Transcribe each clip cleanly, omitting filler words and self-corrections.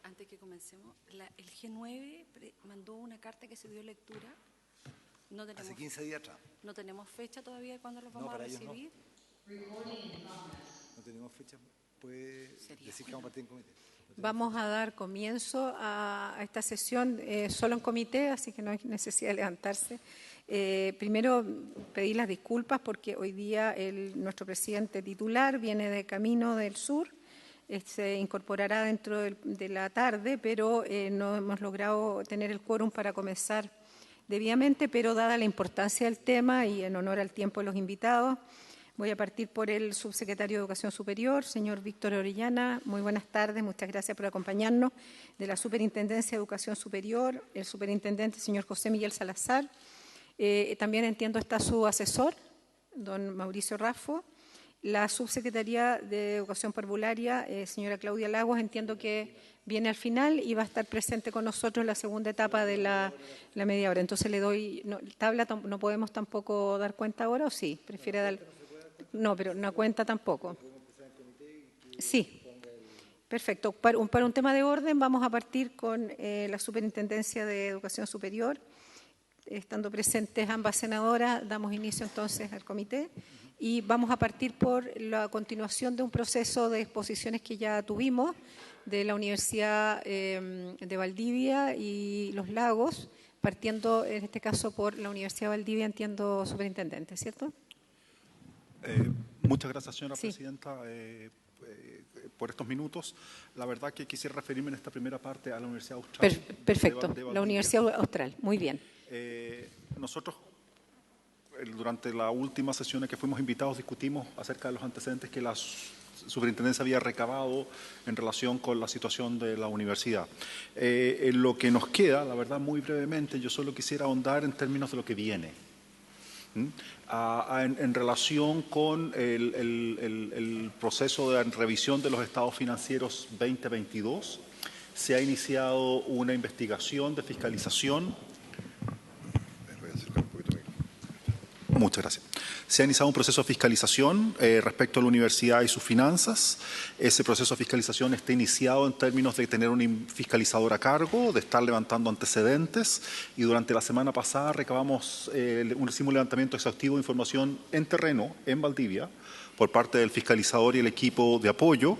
Antes que comencemos, el G9 mandó una carta que se dio lectura. No tenemos, hace 15 días atrás. No tenemos fecha todavía de cuándo los vamos a recibir. No tenemos fecha. ¿Puede decir que vamos a partir en comité? Vamos a dar comienzo a esta sesión solo en comité, así que no hay necesidad de levantarse. Primero, pedir las disculpas porque hoy día nuestro presidente titular viene de camino del sur. Se incorporará dentro de la tarde, pero no hemos logrado tener el quórum para comenzar debidamente, pero dada la importancia del tema y en honor al tiempo de los invitados, voy a partir por el subsecretario de Educación Superior, señor Víctor Orellana. Muy buenas tardes, muchas gracias por acompañarnos. De la Superintendencia de Educación Superior, el superintendente, señor José Miguel Salazar. También entiendo está su asesor, don Mauricio Raffo. La subsecretaría de Educación Parvularia, señora Claudia Lagos, entiendo que viene al final y va a estar presente con nosotros en la segunda etapa de la media hora. Entonces le doy, tabla no podemos tampoco dar cuenta ahora, ¿o sí? ¿Prefiere dar? No, pero una cuenta tampoco. Sí. Perfecto. Para un tema de orden vamos a partir con la Superintendencia de Educación Superior. Estando presentes ambas senadoras, damos inicio entonces al comité y vamos a partir por la continuación de un proceso de exposiciones que ya tuvimos de la Universidad de Valdivia y Los Lagos, partiendo en este caso por la Universidad de Valdivia, entiendo, superintendente, ¿cierto? Muchas gracias, señora presidenta, por estos minutos. La verdad que quisiera referirme en esta primera parte a la Universidad Austral. Perfecto, la Universidad Austral, muy bien. Nosotros, durante la última sesión en que fuimos invitados, discutimos acerca de los antecedentes que la superintendencia había recabado en relación con la situación de la universidad. En lo que nos queda, la verdad, muy brevemente, yo solo quisiera ahondar en términos de lo que viene. En relación con el proceso de revisión de los estados financieros 2022, se ha iniciado una investigación de fiscalización. Muchas gracias. Se ha iniciado un proceso de fiscalización respecto a la universidad y sus finanzas. Ese proceso de fiscalización está iniciado en términos de tener un fiscalizador a cargo, de estar levantando antecedentes, y durante la semana pasada hicimos un levantamiento exhaustivo de información en terreno, en Valdivia, por parte del fiscalizador y el equipo de apoyo.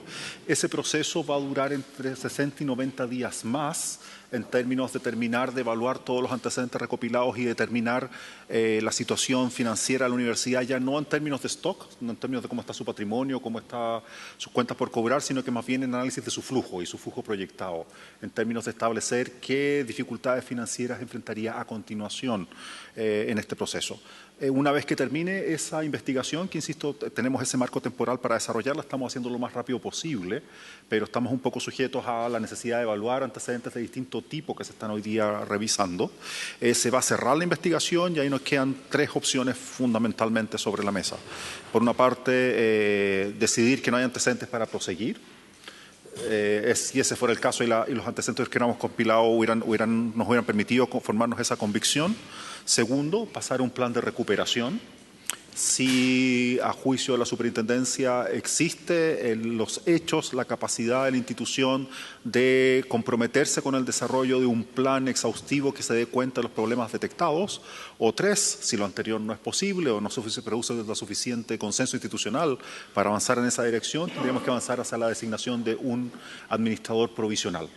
Ese proceso va a durar entre 60 y 90 días más, en términos de terminar de evaluar todos los antecedentes recopilados y determinar la situación financiera de la universidad, ya no en términos de stock, no en términos de cómo está su patrimonio, cómo están sus cuentas por cobrar, sino que más bien en análisis de su flujo y su flujo proyectado, en términos de establecer qué dificultades financieras enfrentaría a continuación en este proceso. Una vez que termine esa investigación, que insisto, tenemos ese marco temporal para desarrollarla, estamos haciendo lo más rápido posible, pero estamos un poco sujetos a la necesidad de evaluar antecedentes de distinto tipo que se están hoy día revisando. Se va a cerrar la investigación y ahí nos quedan tres opciones fundamentalmente sobre la mesa. Por una parte, decidir que no hay antecedentes para proseguir. Si ese fuera el caso y los antecedentes que hubiéramos compilado nos hubieran permitido conformarnos esa convicción. Segundo, pasar a un plan de recuperación. Si a juicio de la superintendencia existe en los hechos la capacidad de la institución de comprometerse con el desarrollo de un plan exhaustivo que se dé cuenta de los problemas detectados. O tres, si lo anterior no es posible o no se produce suficiente consenso institucional para avanzar en esa dirección, tendríamos que avanzar hacia la designación de un administrador provisional,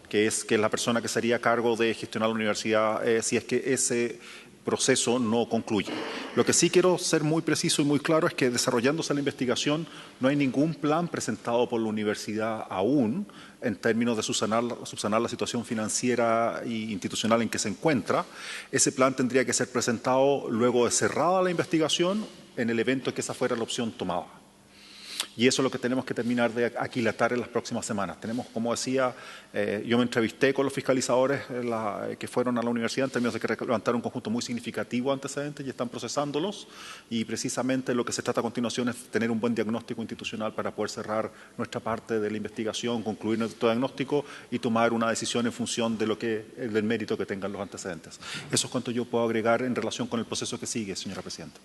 que es la persona que sería a cargo de gestionar la universidad si es que ese proceso no concluye. Lo que sí quiero ser muy preciso y muy claro es que desarrollándose la investigación no hay ningún plan presentado por la universidad aún en términos de subsanar la situación financiera e institucional en que se encuentra. Ese plan tendría que ser presentado luego de cerrada la investigación en el evento en que esa fuera la opción tomada. Y eso es lo que tenemos que terminar de aquilatar en las próximas semanas. Tenemos, como decía, yo me entrevisté con los fiscalizadores que fueron a la universidad en términos de que levantaron un conjunto muy significativo de antecedentes y están procesándolos. Y precisamente lo que se trata a continuación es tener un buen diagnóstico institucional para poder cerrar nuestra parte de la investigación, concluir nuestro diagnóstico y tomar una decisión en función de del mérito que tengan los antecedentes. Eso es cuanto yo puedo agregar en relación con el proceso que sigue, señora presidenta.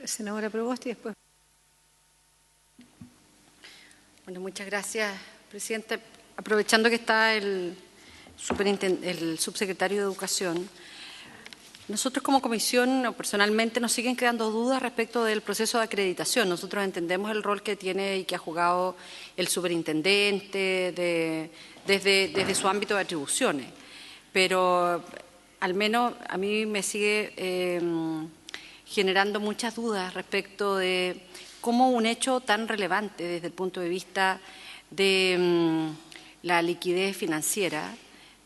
Senadora Provost y después. Bueno, muchas gracias, presidente. Aprovechando que está el subsecretario de Educación, nosotros como comisión, o personalmente, nos siguen quedando dudas respecto del proceso de acreditación. Nosotros entendemos el rol que tiene y que ha jugado el superintendente desde su ámbito de atribuciones, pero al menos a mí me sigue generando muchas dudas respecto de cómo un hecho tan relevante desde el punto de vista de la liquidez financiera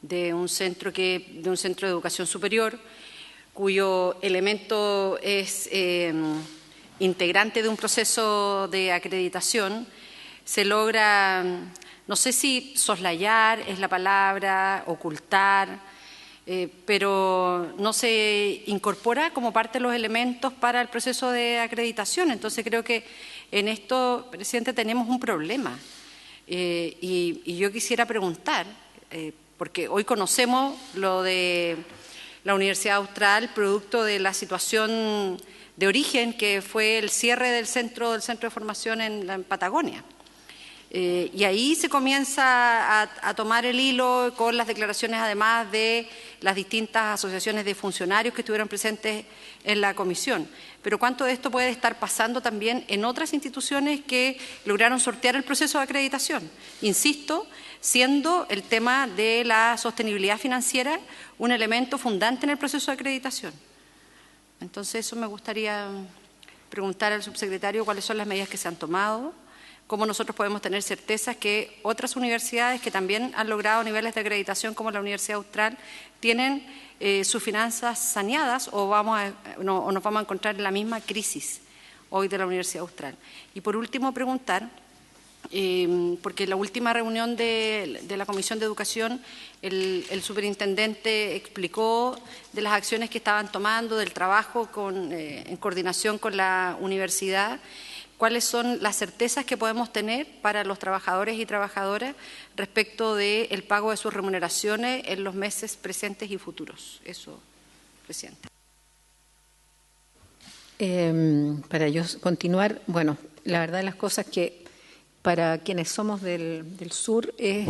de un centro de educación superior, cuyo elemento es integrante de un proceso de acreditación, se logra, no sé si soslayar es la palabra, ocultar, pero no se incorpora como parte de los elementos para el proceso de acreditación. Entonces creo que en esto, presidente, tenemos un problema. Y yo quisiera preguntar, porque hoy conocemos lo de la Universidad Austral, producto de la situación de origen que fue el cierre del centro de formación en Patagonia. Y ahí se comienza a tomar el hilo con las declaraciones además de las distintas asociaciones de funcionarios que estuvieron presentes en la comisión. Pero ¿cuánto de esto puede estar pasando también en otras instituciones que lograron sortear el proceso de acreditación? Insisto, siendo el tema de la sostenibilidad financiera un elemento fundante en el proceso de acreditación. Entonces, eso me gustaría preguntar al subsecretario cuáles son las medidas que se han tomado, cómo nosotros podemos tener certezas que otras universidades que también han logrado niveles de acreditación como la Universidad Austral tienen sus finanzas saneadas o nos vamos a encontrar en la misma crisis hoy de la Universidad Austral. Y por último, preguntar, porque en la última reunión de la Comisión de Educación el superintendente explicó de las acciones que estaban tomando, del trabajo en coordinación con la universidad, cuáles son las certezas que podemos tener para los trabajadores y trabajadoras respecto del pago de sus remuneraciones en los meses presentes y futuros. Eso, presidente. Para yo continuar, bueno, la verdad de las cosas que para quienes somos del sur es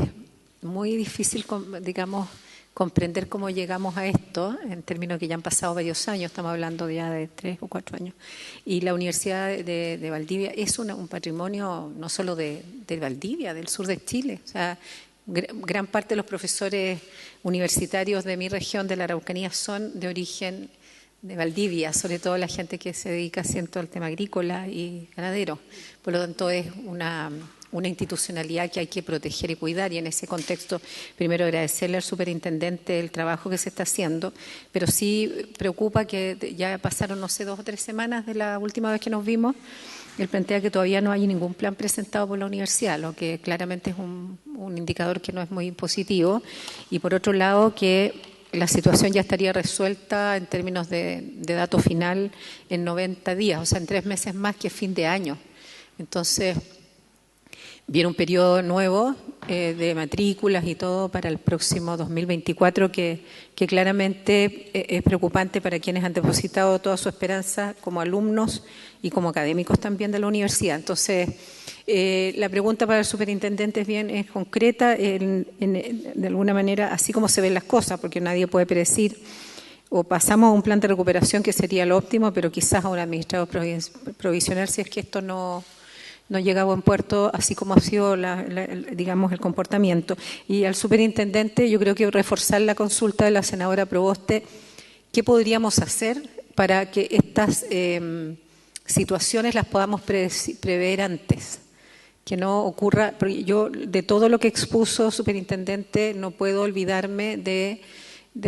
muy difícil, digamos, comprender cómo llegamos a esto, en términos que ya han pasado varios años, estamos hablando ya de 3 o 4 años. Y la Universidad de Valdivia es un patrimonio no solo de Valdivia, del sur de Chile. O sea, gran parte de los profesores universitarios de mi región, de la Araucanía, son de origen de Valdivia, sobre todo la gente que se dedica siempre al tema agrícola y ganadero. Por lo tanto, es una institucionalidad que hay que proteger y cuidar, y en ese contexto primero agradecerle al superintendente el trabajo que se está haciendo, pero sí preocupa que ya pasaron, no sé, 2 o 3 semanas de la última vez que nos vimos. Él plantea que todavía no hay ningún plan presentado por la universidad, lo que claramente es un indicador que no es muy positivo, y por otro lado que la situación ya estaría resuelta en términos de dato final en 90 días, o sea, en 3 meses más que fin de año. Entonces, viene un periodo nuevo de matrículas y todo para el próximo 2024 que claramente es preocupante para quienes han depositado toda su esperanza como alumnos y como académicos también de la universidad. Entonces, la pregunta para el superintendente es concreta, de alguna manera, así como se ven las cosas, porque nadie puede predecir, o pasamos a un plan de recuperación que sería lo óptimo, pero quizás a un administrador provisional si es que esto no llega a buen puerto, así como ha sido, digamos, el comportamiento. Y al superintendente, yo creo que reforzar la consulta de la senadora Proboste, ¿qué podríamos hacer para que estas situaciones las podamos prever antes? Que no ocurra, porque yo de todo lo que expuso superintendente no puedo olvidarme de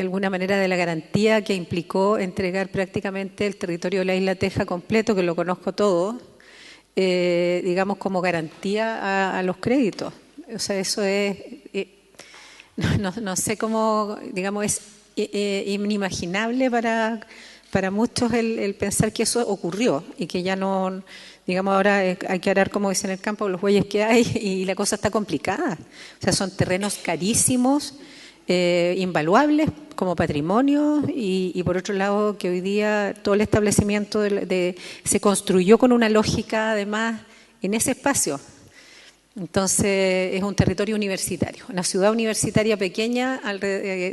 alguna manera de la garantía que implicó entregar prácticamente el territorio de la isla Teja completo, que lo conozco todo, digamos, como garantía a los créditos. O sea, eso es, no sé cómo, digamos, es inimaginable para muchos el pensar que eso ocurrió y que ya no, digamos, ahora hay que arar, como dicen en el campo, los bueyes que hay, y la cosa está complicada. O sea, son terrenos carísimos, invaluables como patrimonio, y por otro lado que hoy día todo el establecimiento se construyó con una lógica además en ese espacio. Entonces es un territorio universitario, una ciudad universitaria pequeña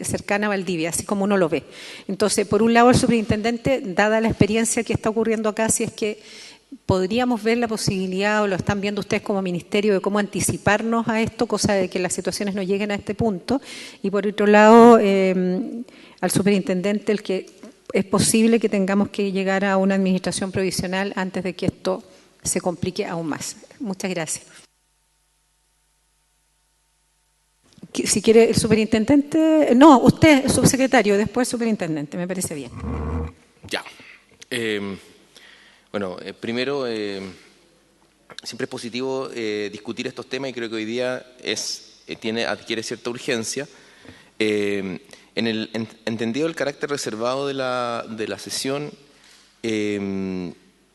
cercana a Valdivia, así como uno lo ve. Entonces, por un lado, el superintendente, dada la experiencia que está ocurriendo acá, si es que podríamos ver la posibilidad, o lo están viendo ustedes como ministerio, de cómo anticiparnos a esto, cosa de que las situaciones no lleguen a este punto. Y por otro lado, al superintendente, el que es posible que tengamos que llegar a una administración provisional antes de que esto se complique aún más. Muchas gracias. Si quiere el superintendente, no, usted, subsecretario, después superintendente, me parece bien. Ya. Bueno, primero, siempre es positivo discutir estos temas y creo que hoy día adquiere cierta urgencia. En el entendido del carácter reservado de la sesión,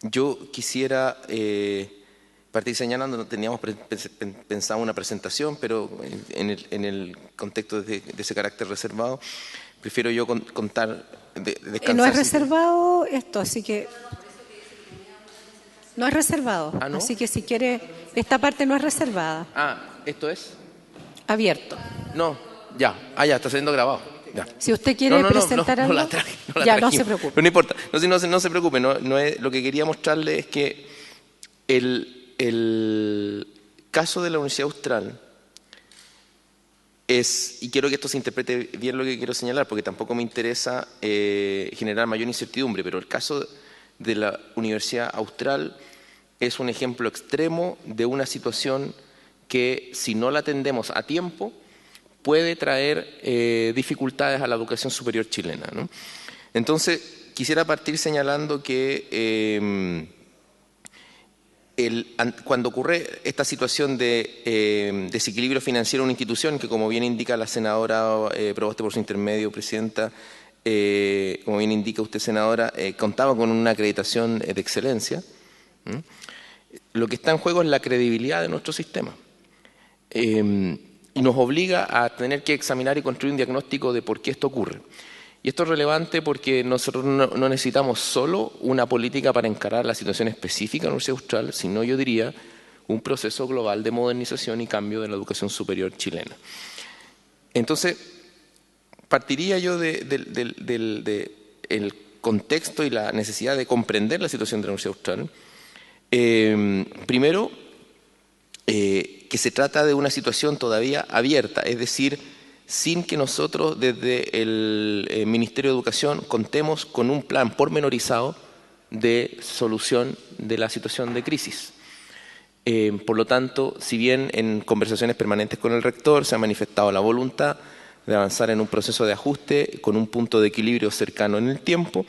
yo quisiera partir señalando, no teníamos pensado una presentación, pero en el contexto de ese carácter reservado, prefiero yo contar, descansar. No es reservado esto, así que... No es reservado, ¿Ah, no? Así que si quiere, esta parte no es reservada. Ah, ¿esto es? Abierto. No, ya, ya, está siendo grabado. Ya. Si usted quiere presentar algo, no la ya, no se preocupe. Pero no importa, no se preocupe, no es, lo que quería mostrarle es que el caso de la Universidad Austral es, y quiero que esto se interprete bien lo que quiero señalar, porque tampoco me interesa generar mayor incertidumbre, pero el caso de la Universidad Austral es un ejemplo extremo de una situación que, si no la atendemos a tiempo, puede traer dificultades a la educación superior chilena, ¿no? Entonces, quisiera partir señalando que cuando ocurre esta situación de desequilibrio financiero en una institución, que como bien indica la senadora Proboste por su intermedio, presidenta, como bien indica usted, senadora, contaba con una acreditación de excelencia. Lo que está en juego es la credibilidad de nuestro sistema. Y nos obliga a tener que examinar y construir un diagnóstico de por qué esto ocurre. Y esto es relevante porque nosotros no necesitamos solo una política para encarar la situación específica de la Universidad Austral, sino, yo diría, un proceso global de modernización y cambio de la educación superior chilena. Entonces, partiría yo del contexto y la necesidad de comprender la situación de la Universidad Austral. Primero, que se trata de una situación todavía abierta, es decir, sin que nosotros desde el Ministerio de Educación contemos con un plan pormenorizado de solución de la situación de crisis. Por lo tanto, si bien en conversaciones permanentes con el rector se ha manifestado la voluntad de avanzar en un proceso de ajuste con un punto de equilibrio cercano en el tiempo,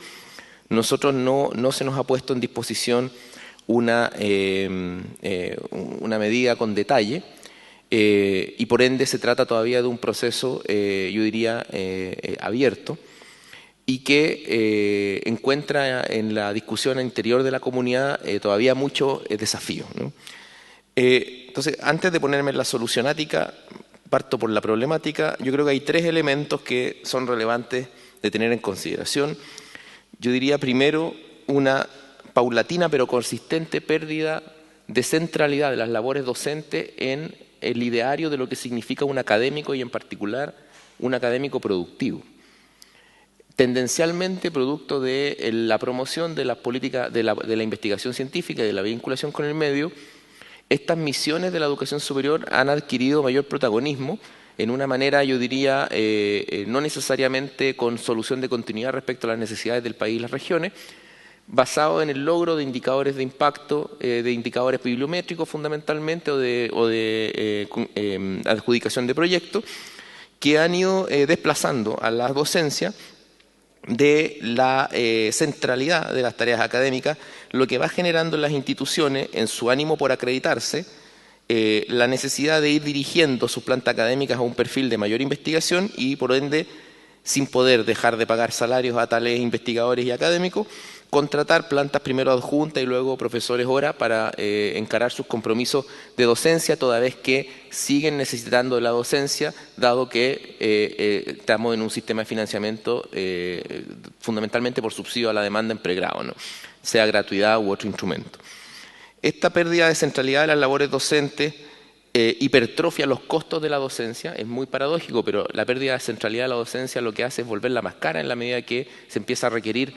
nosotros no se nos ha puesto en disposición una medida con detalle, y por ende se trata todavía de un proceso, yo diría, abierto, y que encuentra en la discusión interior de la comunidad todavía mucho desafío, ¿no? Entonces, antes de ponerme en la solucionática, parto por la problemática. Yo creo que hay tres elementos que son relevantes de tener en consideración. Yo diría primero una paulatina pero consistente pérdida de centralidad de las labores docentes en el ideario de lo que significa un académico y en particular un académico productivo. Tendencialmente producto de la promoción de las políticas de la investigación científica y de la vinculación con el medio, estas misiones de la educación superior han adquirido mayor protagonismo en una manera, yo diría, no necesariamente con solución de continuidad respecto a las necesidades del país y las regiones, basado en el logro de indicadores de impacto, de indicadores bibliométricos fundamentalmente o de adjudicación de proyectos, que han ido desplazando a la docencia de la centralidad de las tareas académicas, lo que va generando en las instituciones, en su ánimo por acreditarse, la necesidad de ir dirigiendo sus plantas académicas a un perfil de mayor investigación y, por ende, sin poder dejar de pagar salarios a tales investigadores y académicos, contratar plantas primero adjuntas y luego profesores hora para encarar sus compromisos de docencia, toda vez que siguen necesitando de la docencia, dado que estamos en un sistema de financiamiento fundamentalmente por subsidio a la demanda en pregrado, ¿no? Sea gratuidad u otro instrumento. Esta pérdida de centralidad de las labores docentes hipertrofia los costos de la docencia. Es muy paradójico, pero la pérdida de centralidad de la docencia lo que hace es volverla más cara en la medida que se empieza a requerir,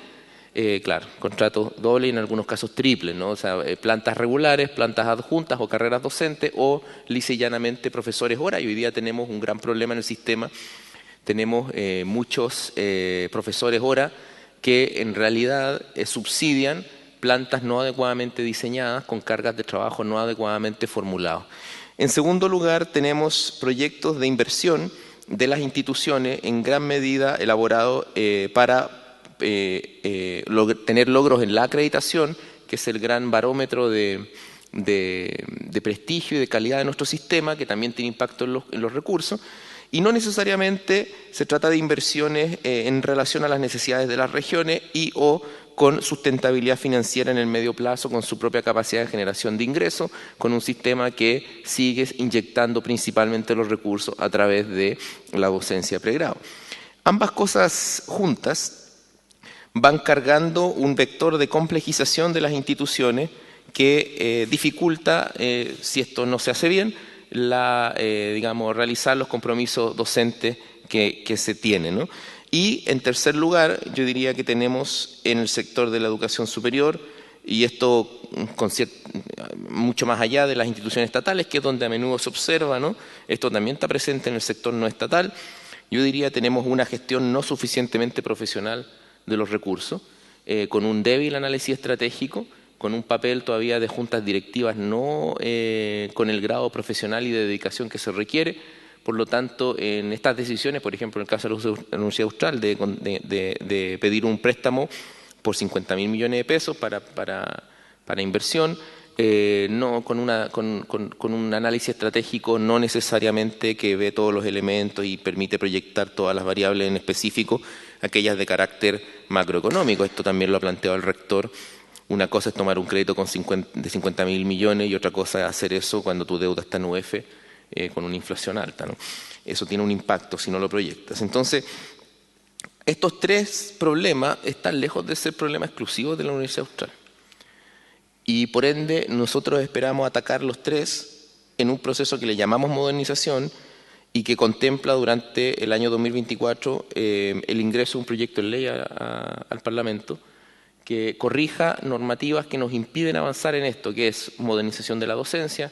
claro, contratos dobles y en algunos casos triples, ¿no? O sea, plantas regulares, plantas adjuntas o carreras docentes o lisa y llanamente profesores hora. Y hoy día tenemos un gran problema en el sistema. Tenemos muchos profesores hora que en realidad subsidian plantas no adecuadamente diseñadas con cargas de trabajo no adecuadamente formuladas. En segundo lugar, tenemos proyectos de inversión de las instituciones en gran medida elaborados para tener logros en la acreditación, que es el gran barómetro de prestigio y de calidad de nuestro sistema, que también tiene impacto en los recursos. Y no necesariamente se trata de inversiones en relación a las necesidades de las regiones y o con sustentabilidad financiera en el medio plazo, con su propia capacidad de generación de ingresos, con un sistema que sigue inyectando principalmente los recursos a través de la docencia pregrado. Ambas cosas juntas van cargando un vector de complejización de las instituciones que dificulta, si esto no se hace bien, realizar los compromisos docentes que se tienen, ¿no? Y en tercer lugar, yo diría que tenemos en el sector de la educación superior, y esto mucho más allá de las instituciones estatales, que es donde a menudo se observa, ¿no? Esto también está presente en el sector no estatal. Yo diría que tenemos una gestión no suficientemente profesional de los recursos, con un débil análisis estratégico, con un papel todavía de juntas directivas no con el grado profesional y de dedicación que se requiere. Por lo tanto, en estas decisiones, por ejemplo, en el caso de la Universidad Austral, de pedir un préstamo por 50.000 millones de pesos para inversión, no con un análisis estratégico no necesariamente que ve todos los elementos y permite proyectar todas las variables en específico, aquellas de carácter macroeconómico. Esto también lo ha planteado el rector. Una cosa es tomar un crédito de 50.000 millones y otra cosa es hacer eso cuando tu deuda está en UF con una inflación alta, ¿no? Eso tiene un impacto si no lo proyectas. Entonces, estos tres problemas están lejos de ser problemas exclusivos de la Universidad Austral. Y por ende, nosotros esperamos atacar los tres en un proceso que le llamamos modernización y que contempla durante el año 2024 el ingreso de un proyecto de ley al Parlamento que corrija normativas que nos impiden avanzar en esto, que es modernización de la docencia,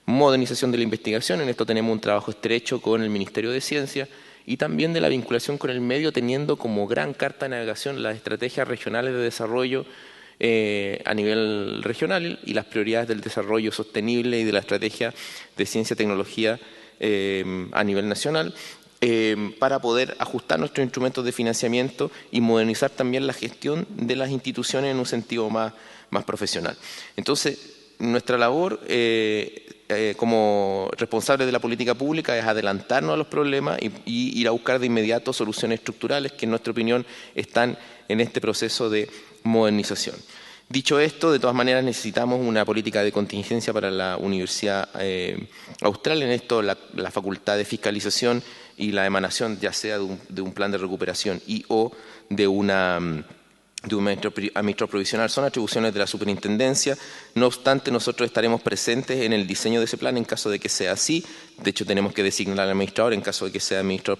modernización de la investigación. En esto tenemos un trabajo estrecho con el Ministerio de Ciencia y también de la vinculación con el medio, teniendo como gran carta de navegación las estrategias regionales de desarrollo a nivel regional y las prioridades del desarrollo sostenible y de la estrategia de ciencia y tecnología a nivel nacional, para poder ajustar nuestros instrumentos de financiamiento y modernizar también la gestión de las instituciones en un sentido más profesional. Entonces, nuestra labor como responsables de la política pública es adelantarnos a los problemas y ir a buscar de inmediato soluciones estructurales que en nuestra opinión están en este proceso de modernización. Dicho esto, de todas maneras necesitamos una política de contingencia para la Universidad Austral. En esto la facultad de fiscalización y la emanación ya sea de un plan de recuperación y o de un administrador provisional son atribuciones de la superintendencia. No obstante, nosotros estaremos presentes en el diseño de ese plan en caso de que sea así. De hecho, tenemos que designar al administrador en caso de que sea administrador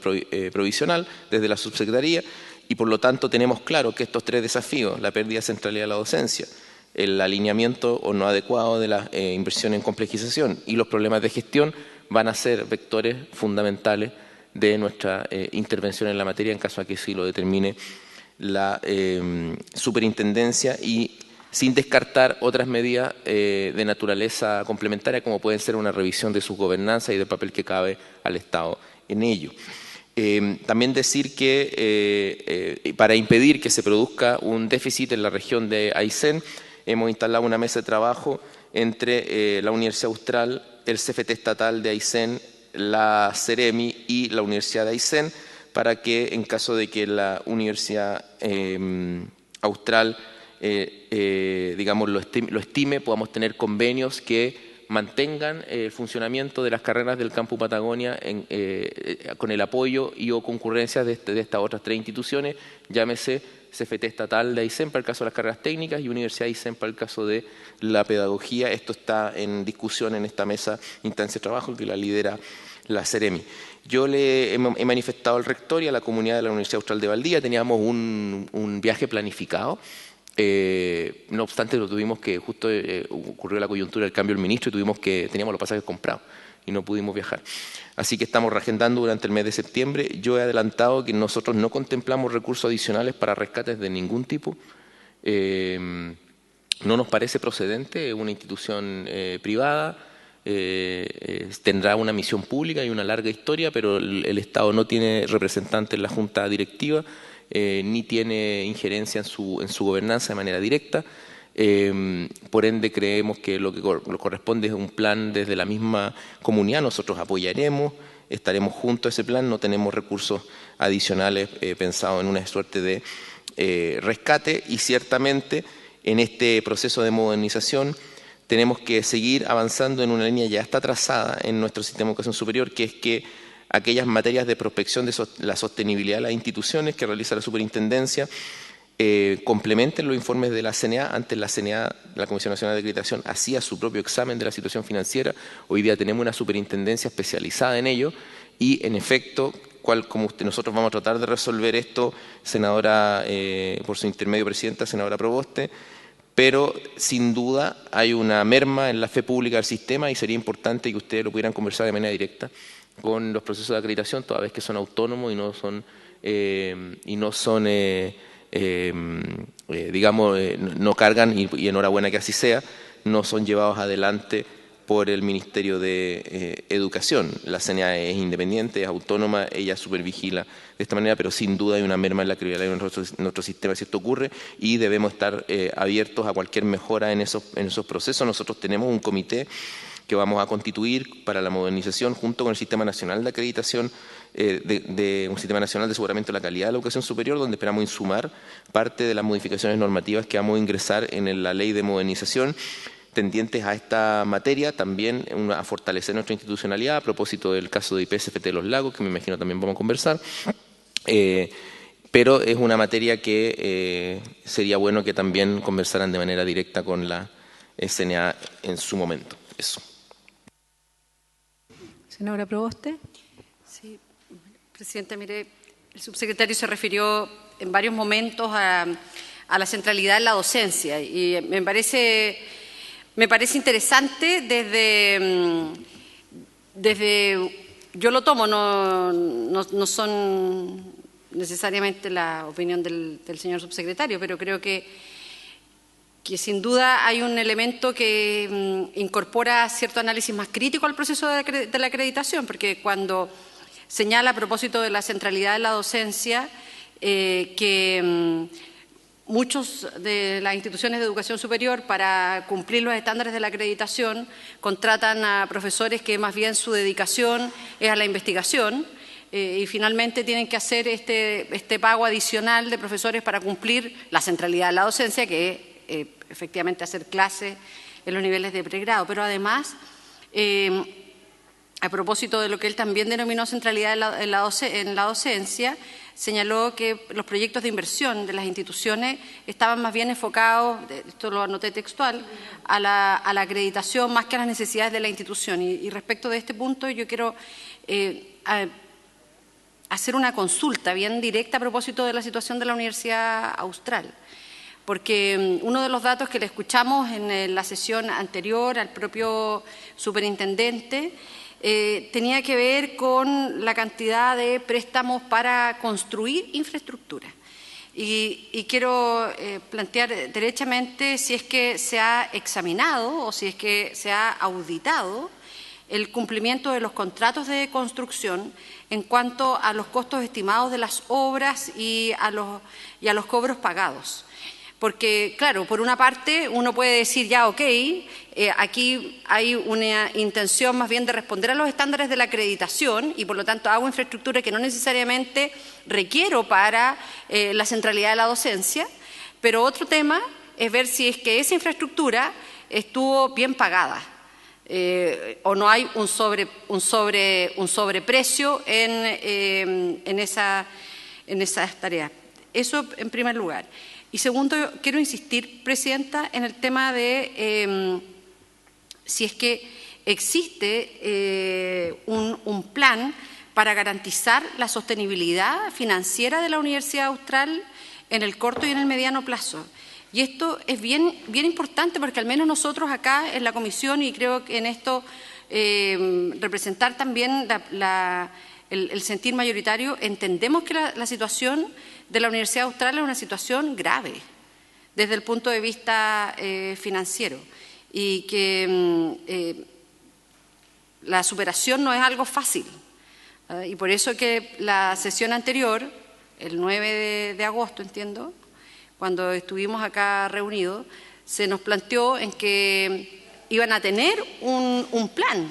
provisional desde la subsecretaría. Y por lo tanto tenemos claro que estos tres desafíos, la pérdida de centralidad de la docencia, el alineamiento o no adecuado de la inversión en complejización y los problemas de gestión van a ser vectores fundamentales de nuestra intervención en la materia en caso de que sí lo determine la superintendencia y sin descartar otras medidas de naturaleza complementaria como pueden ser una revisión de su gobernanza y del papel que cabe al Estado en ello. También decir que para impedir que se produzca un déficit en la región de Aysén, hemos instalado una mesa de trabajo entre la Universidad Austral, el CFT estatal de Aysén, la Ceremi y la Universidad de Aysén, para que en caso de que la Universidad Austral lo estime, podamos tener convenios que mantengan el funcionamiento de las carreras del Campus Patagonia con el apoyo y o concurrencias de estas otras 3 instituciones, llámese CFT estatal de Aysén para el caso de las carreras técnicas y Universidad de Aysén para el caso de la pedagogía. Esto está en discusión en esta mesa instancia de trabajo que la lidera la Ceremi. Yo le he manifestado al rector y a la comunidad de la Universidad Austral de Valdivia, teníamos un viaje planificado. No obstante, lo tuvimos que, justo ocurrió la coyuntura del cambio del ministro y teníamos los pasajes comprados y no pudimos viajar. Así que estamos reagendando durante el mes de septiembre. Yo he adelantado que nosotros no contemplamos recursos adicionales para rescates de ningún tipo. No nos parece procedente, una institución privada, tendrá una misión pública y una larga historia, pero el Estado no tiene representante en la Junta Directiva, ni tiene injerencia en su gobernanza de manera directa. Por ende, creemos que lo que corresponde es un plan desde la misma comunidad. Nosotros apoyaremos, estaremos junto a ese plan, no tenemos recursos adicionales pensados en una suerte de rescate y ciertamente en este proceso de modernización tenemos que seguir avanzando en una línea ya está trazada en nuestro sistema de educación superior, que es que aquellas materias de prospección de la sostenibilidad de las instituciones que realiza la superintendencia complementen los informes de la CNA. Antes la CNA, la Comisión Nacional de Acreditación, hacía su propio examen de la situación financiera. Hoy día tenemos una superintendencia especializada en ello y, en efecto, nosotros vamos a tratar de resolver esto, senadora, por su intermedio presidenta, senadora Proboste, pero sin duda hay una merma en la fe pública del sistema y sería importante que ustedes lo pudieran conversar de manera directa con los procesos de acreditación, toda vez que son autónomos y no no cargan, y enhorabuena que así sea, no son llevados adelante por el Ministerio de Educación. La CNA es independiente, es autónoma, ella supervigila de esta manera, pero sin duda hay una merma en la credibilidad de nuestro sistema si esto ocurre y debemos estar abiertos a cualquier mejora en esos procesos. Nosotros tenemos un comité que vamos a constituir para la modernización junto con el Sistema Nacional de Acreditación, de un Sistema Nacional de Aseguramiento de la Calidad de la Educación Superior, donde esperamos insumar parte de las modificaciones normativas que vamos a ingresar en la Ley de Modernización tendientes a esta materia, también a fortalecer nuestra institucionalidad a propósito del caso de IPSFT de los Lagos, que me imagino también vamos a conversar. Pero es una materia que sería bueno que también conversaran de manera directa con la CNA en su momento. Eso. Senadora Proboste. Sí, presidente, mire, el subsecretario se refirió en varios momentos a la centralidad en la docencia y me parece interesante desde yo lo tomo, no son necesariamente la opinión del señor subsecretario, pero creo que sin duda hay un elemento que incorpora cierto análisis más crítico al proceso de la acreditación, porque cuando señala a propósito de la centralidad de la docencia que muchos de las instituciones de educación superior para cumplir los estándares de la acreditación contratan a profesores que más bien su dedicación es a la investigación y finalmente tienen que hacer este pago adicional de profesores para cumplir la centralidad de la docencia, que es efectivamente hacer clases en los niveles de pregrado. Pero además, a propósito de lo que él también denominó centralidad en la docencia, señaló que los proyectos de inversión de las instituciones estaban más bien enfocados, esto lo anoté textual, a la acreditación más que a las necesidades de la institución. Y respecto de este punto yo quiero hacer una consulta bien directa a propósito de la situación de la Universidad Austral, porque uno de los datos que le escuchamos en la sesión anterior al propio superintendente tenía que ver con la cantidad de préstamos para construir infraestructura. Y quiero plantear derechamente si es que se ha examinado o si es que se ha auditado el cumplimiento de los contratos de construcción en cuanto a los costos estimados de las obras y a los cobros pagados. Porque, claro, por una parte uno puede decir ya, ok, aquí hay una intención más bien de responder a los estándares de la acreditación y por lo tanto hago infraestructura que no necesariamente requiero para la centralidad de la docencia, pero otro tema es ver si es que esa infraestructura estuvo bien pagada. o no hay un sobreprecio en esas tareas. Eso en primer lugar. Y segundo, quiero insistir, Presidenta, en el tema de si es que existe un plan para garantizar la sostenibilidad financiera de la Universidad Austral en el corto y en el mediano plazo. Y esto es bien importante porque al menos nosotros acá en la comisión, y creo que en esto representar también el sentir mayoritario, entendemos que la situación de la Universidad Austral es una situación grave desde el punto de vista financiero y que la superación no es algo fácil. Y por eso que la sesión anterior, el 9 de agosto, entiendo, cuando estuvimos acá reunidos, se nos planteó en que iban a tener un plan.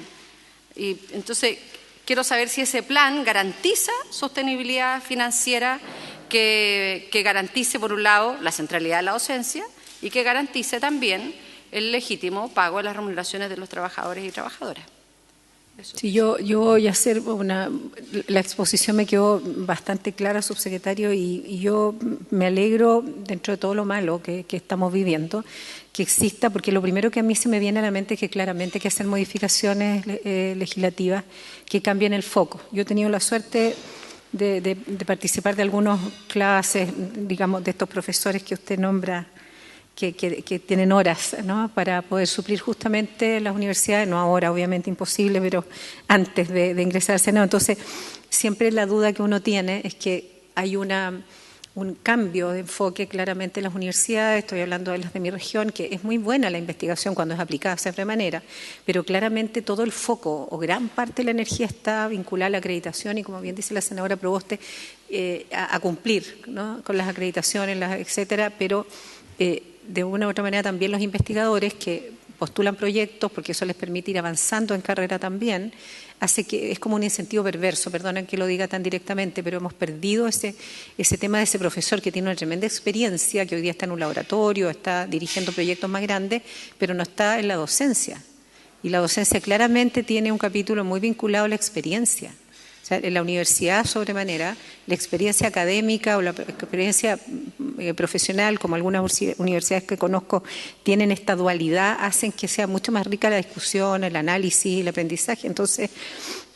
Y entonces, quiero saber si ese plan garantiza sostenibilidad financiera, que garantice, por un lado, la centralidad de la docencia y que garantice también el legítimo pago de las remuneraciones de los trabajadores y trabajadoras. Sí, yo voy a hacer la exposición me quedó bastante clara, subsecretario, y yo me alegro, dentro de todo lo malo que estamos viviendo, que exista, porque lo primero que a mí se me viene a la mente es que claramente hay que hacer modificaciones legislativas que cambien el foco. Yo he tenido la suerte de participar de algunas clases, digamos, de estos profesores que usted nombra, que tienen horas, ¿no?, para poder suplir justamente las universidades, no ahora, obviamente imposible, pero antes de ingresar al Senado. Entonces, siempre la duda que uno tiene es que hay un cambio de enfoque claramente en las universidades. Estoy hablando de las de mi región, que es muy buena la investigación cuando es aplicada de esa manera, pero claramente todo el foco o gran parte de la energía está vinculada a la acreditación y, como bien dice la senadora Proboste, a cumplir, ¿no?, con las acreditaciones, etcétera, pero de una u otra manera también los investigadores que postulan proyectos, porque eso les permite ir avanzando en carrera también, hace que es como un incentivo perverso, perdonen que lo diga tan directamente, pero hemos perdido ese tema de ese profesor que tiene una tremenda experiencia, que hoy día está en un laboratorio, está dirigiendo proyectos más grandes, pero no está en la docencia. Y la docencia claramente tiene un capítulo muy vinculado a la experiencia. O sea, en la universidad, sobremanera, la experiencia académica o la experiencia profesional, como algunas universidades que conozco tienen esta dualidad, hacen que sea mucho más rica la discusión, el análisis, el aprendizaje. Entonces,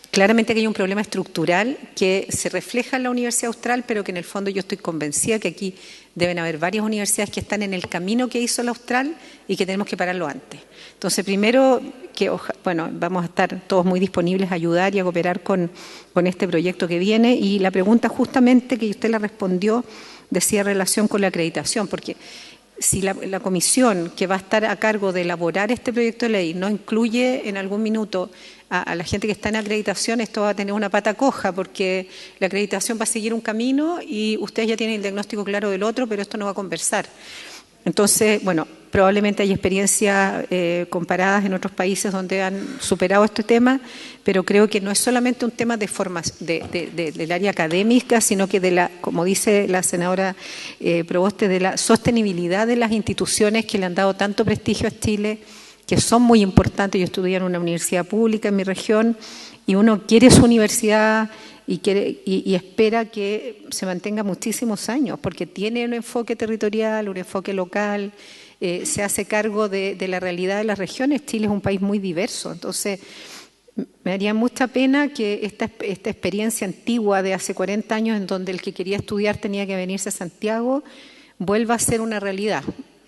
claramente que hay un problema estructural que se refleja en la Universidad Austral, pero que en el fondo yo estoy convencida que aquí deben haber varias universidades que están en el camino que hizo la Austral y que tenemos que pararlo antes. Entonces, primero, vamos a estar todos muy disponibles a ayudar y a cooperar con este proyecto que viene. Y la pregunta justamente que usted la respondió decía relación con la acreditación, porque si la comisión que va a estar a cargo de elaborar este proyecto de ley no incluye en algún minuto a la gente que está en acreditación, esto va a tener una pata coja, porque la acreditación va a seguir un camino y ustedes ya tienen el diagnóstico claro del otro, pero esto no va a conversar. Entonces, probablemente hay experiencias comparadas en otros países donde han superado este tema, pero creo que no es solamente un tema de del área académica, sino que como dice la senadora Proboste, de la sostenibilidad de las instituciones que le han dado tanto prestigio a Chile, que son muy importantes. Yo estudié en una universidad pública en mi región y uno quiere su universidad y espera que se mantenga muchísimos años, porque tiene un enfoque territorial, un enfoque local, se hace cargo de la realidad de las regiones. Chile es un país muy diverso, entonces me daría mucha pena que esta experiencia antigua de hace 40 años, en donde el que quería estudiar tenía que venirse a Santiago, vuelva a ser una realidad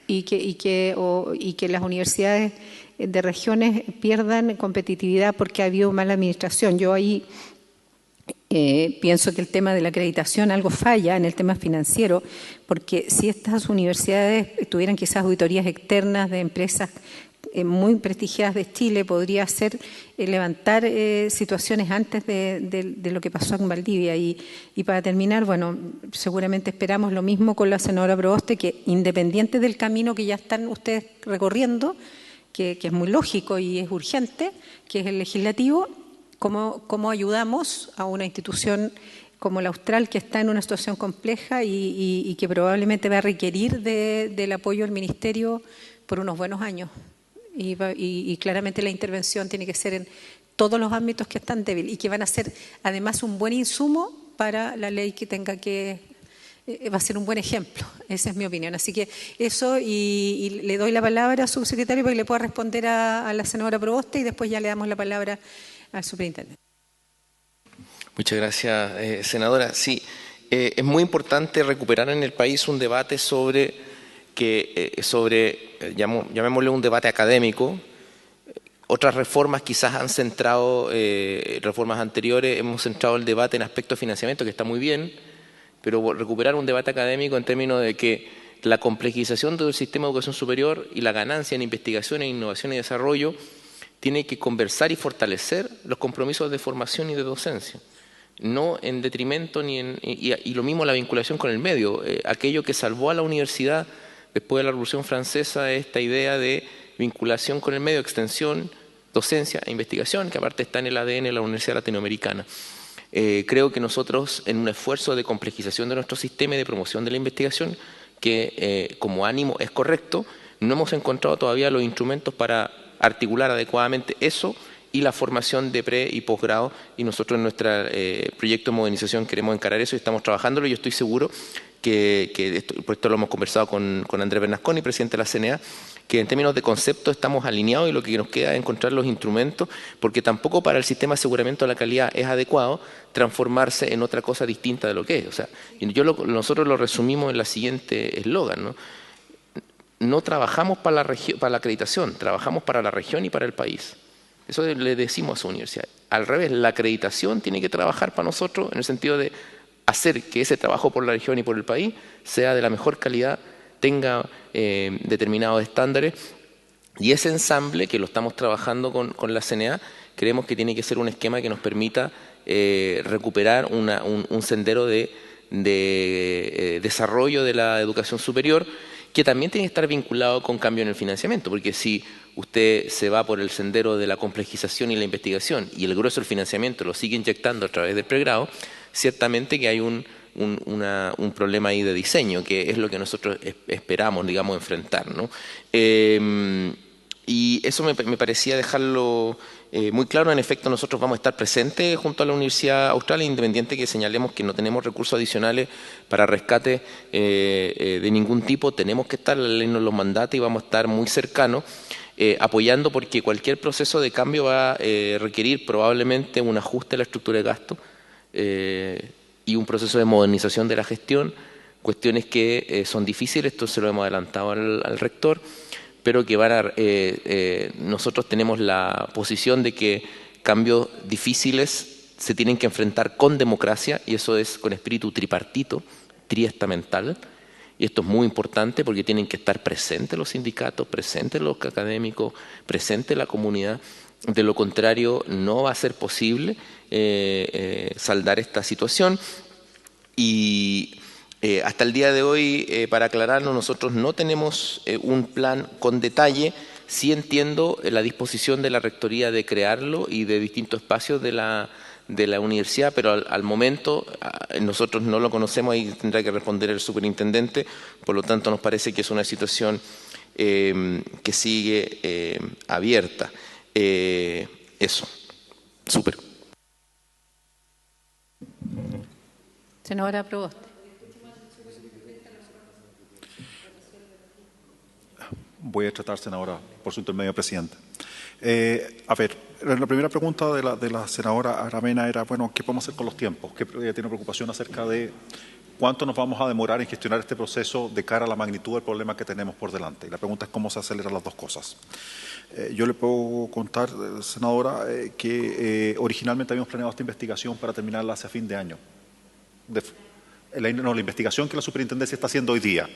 y que las universidades de regiones pierdan competitividad porque ha habido mala administración. Yo ahí pienso que el tema de la acreditación algo falla en el tema financiero, porque si estas universidades tuvieran quizás auditorías externas de empresas muy prestigiadas de Chile, podría ser levantar situaciones antes de lo que pasó en Valdivia. Y para terminar, seguramente esperamos lo mismo con la senadora Proboste, que independiente del camino que ya están ustedes recorriendo, que es muy lógico y es urgente, que es el legislativo, ¿cómo ayudamos a una institución como la Austral, que está en una situación compleja y que probablemente va a requerir del apoyo del Ministerio por unos buenos años? y claramente la intervención tiene que ser en todos los ámbitos que están débiles y que van a ser además un buen insumo para la ley que tenga que, va a ser un buen ejemplo, esa es mi opinión. Así que eso, y le doy la palabra a su subsecretario para que le pueda responder a la senadora Proboste y después ya le damos la palabra al superintendente. Muchas gracias, senadora. Sí, es muy importante recuperar en el país un debate sobre, llamémosle un debate académico. Otras reformas quizás han centrado, reformas anteriores, hemos centrado el debate en aspectos de financiamiento, que está muy bien, pero recuperar un debate académico en términos de que la complejización del sistema de educación superior y la ganancia en investigación, en innovación y desarrollo tiene que conversar y fortalecer los compromisos de formación y de docencia, no en detrimento y lo mismo la vinculación con el medio. Aquello que salvó a la universidad después de la Revolución Francesa es esta idea de vinculación con el medio, extensión, docencia e investigación, que aparte está en el ADN de la Universidad Latinoamericana. Creo que nosotros, en un esfuerzo de complejización de nuestro sistema y de promoción de la investigación, que como ánimo es correcto, no hemos encontrado todavía los instrumentos para articular adecuadamente eso y la formación de pre y posgrado, y nosotros en nuestro proyecto de modernización queremos encarar eso y estamos trabajándolo. Yo estoy seguro que por esto lo hemos conversado con Andrés Bernasconi, presidente de la CNA, que en términos de concepto estamos alineados y lo que nos queda es encontrar los instrumentos, porque tampoco para el sistema de aseguramiento de la calidad es adecuado transformarse en otra cosa distinta de lo que es. O sea, nosotros lo resumimos en la siguiente eslogan, ¿no? No trabajamos para la acreditación, trabajamos para la región y para el país. Eso le decimos a su universidad. Al revés, la acreditación tiene que trabajar para nosotros en el sentido de hacer que ese trabajo por la región y por el país sea de la mejor calidad, tenga determinados estándares, y ese ensamble que lo estamos trabajando con la CNA, creemos que tiene que ser un esquema que nos permita recuperar un sendero de desarrollo de la educación superior, que también tiene que estar vinculado con cambio en el financiamiento, porque si usted se va por el sendero de la complejización y la investigación y el grueso del financiamiento lo sigue inyectando a través del pregrado, ciertamente que hay un problema ahí de diseño, que es lo que nosotros esperamos, digamos, enfrentar, ¿no? Y eso me parecía dejarlo muy claro. En efecto, nosotros vamos a estar presentes junto a la Universidad Austral, independiente que señalemos que no tenemos recursos adicionales para rescate de ningún tipo. Tenemos que estar, la ley nos lo mandata, y vamos a estar muy cercanos, apoyando, porque cualquier proceso de cambio va a requerir probablemente un ajuste a la estructura de gasto y un proceso de modernización de la gestión, cuestiones que son difíciles, esto se lo hemos adelantado al rector, pero que nosotros tenemos la posición de que cambios difíciles se tienen que enfrentar con democracia, y eso es con espíritu tripartito, triestamental, y esto es muy importante porque tienen que estar presentes los sindicatos, presentes los académicos, presente la comunidad. De lo contrario, no va a ser posible saldar esta situación. Y hasta el día de hoy, para aclararlo, nosotros no tenemos un plan con detalle. Sí entiendo la disposición de la Rectoría de crearlo y de distintos espacios de la universidad, pero al momento nosotros no lo conocemos, ahí tendrá que responder el superintendente. Por lo tanto, nos parece que es una situación que sigue abierta. Eso. Súper. Senadora Proboste. Voy a tratar, senadora, por su intermedio, presidente. A ver, la primera pregunta de la senadora Aravena era, bueno, ¿qué podemos hacer con los tiempos? Que ella tiene preocupación acerca de cuánto nos vamos a demorar en gestionar este proceso de cara a la magnitud del problema que tenemos por delante. Y la pregunta es cómo se aceleran las dos cosas. Yo le puedo contar, senadora, que originalmente habíamos planeado esta investigación para terminarla hacia fin de año. La investigación que la superintendencia está haciendo hoy día.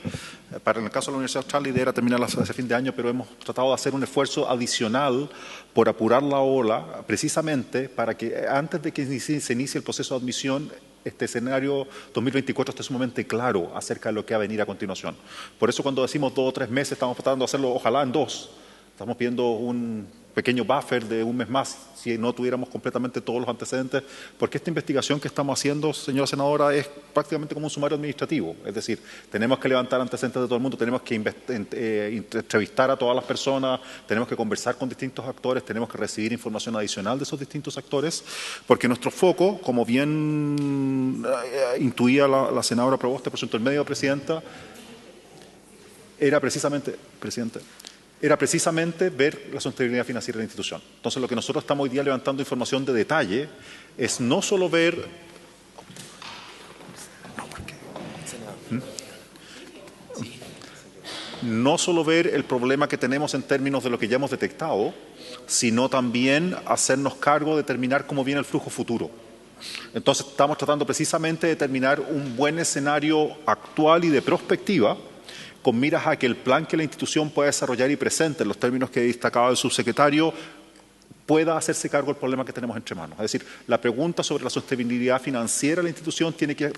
En el caso de la Universidad Austral, la idea era terminarla hacia fin de año, pero hemos tratado de hacer un esfuerzo adicional por apurar la ola, precisamente para que antes de que se inicie el proceso de admisión, este escenario 2024 esté sumamente claro acerca de lo que va a venir a continuación. Por eso, cuando decimos 2 o 3 meses, estamos tratando de hacerlo ojalá en 2. Estamos pidiendo un pequeño buffer de un mes más si no tuviéramos completamente todos los antecedentes, porque esta investigación que estamos haciendo, señora senadora, es prácticamente como un sumario administrativo. Es decir, tenemos que levantar antecedentes de todo el mundo, tenemos que entrevistar a todas las personas, tenemos que conversar con distintos actores, tenemos que recibir información adicional de esos distintos actores, porque nuestro foco, como bien intuía la senadora Proboste, por su intermedio, presidenta, era precisamente ver la sostenibilidad financiera de la institución. Entonces, lo que nosotros estamos hoy día levantando información de detalle es no solo ver el problema que tenemos en términos de lo que ya hemos detectado, sino también hacernos cargo de determinar cómo viene el flujo futuro. Entonces, estamos tratando precisamente de determinar un buen escenario actual y de prospectiva, con miras a que el plan que la institución pueda desarrollar y presente, en los términos que destacaba el subsecretario, pueda hacerse cargo del problema que tenemos entre manos. Es decir, la pregunta sobre la sostenibilidad financiera de la institución tiene que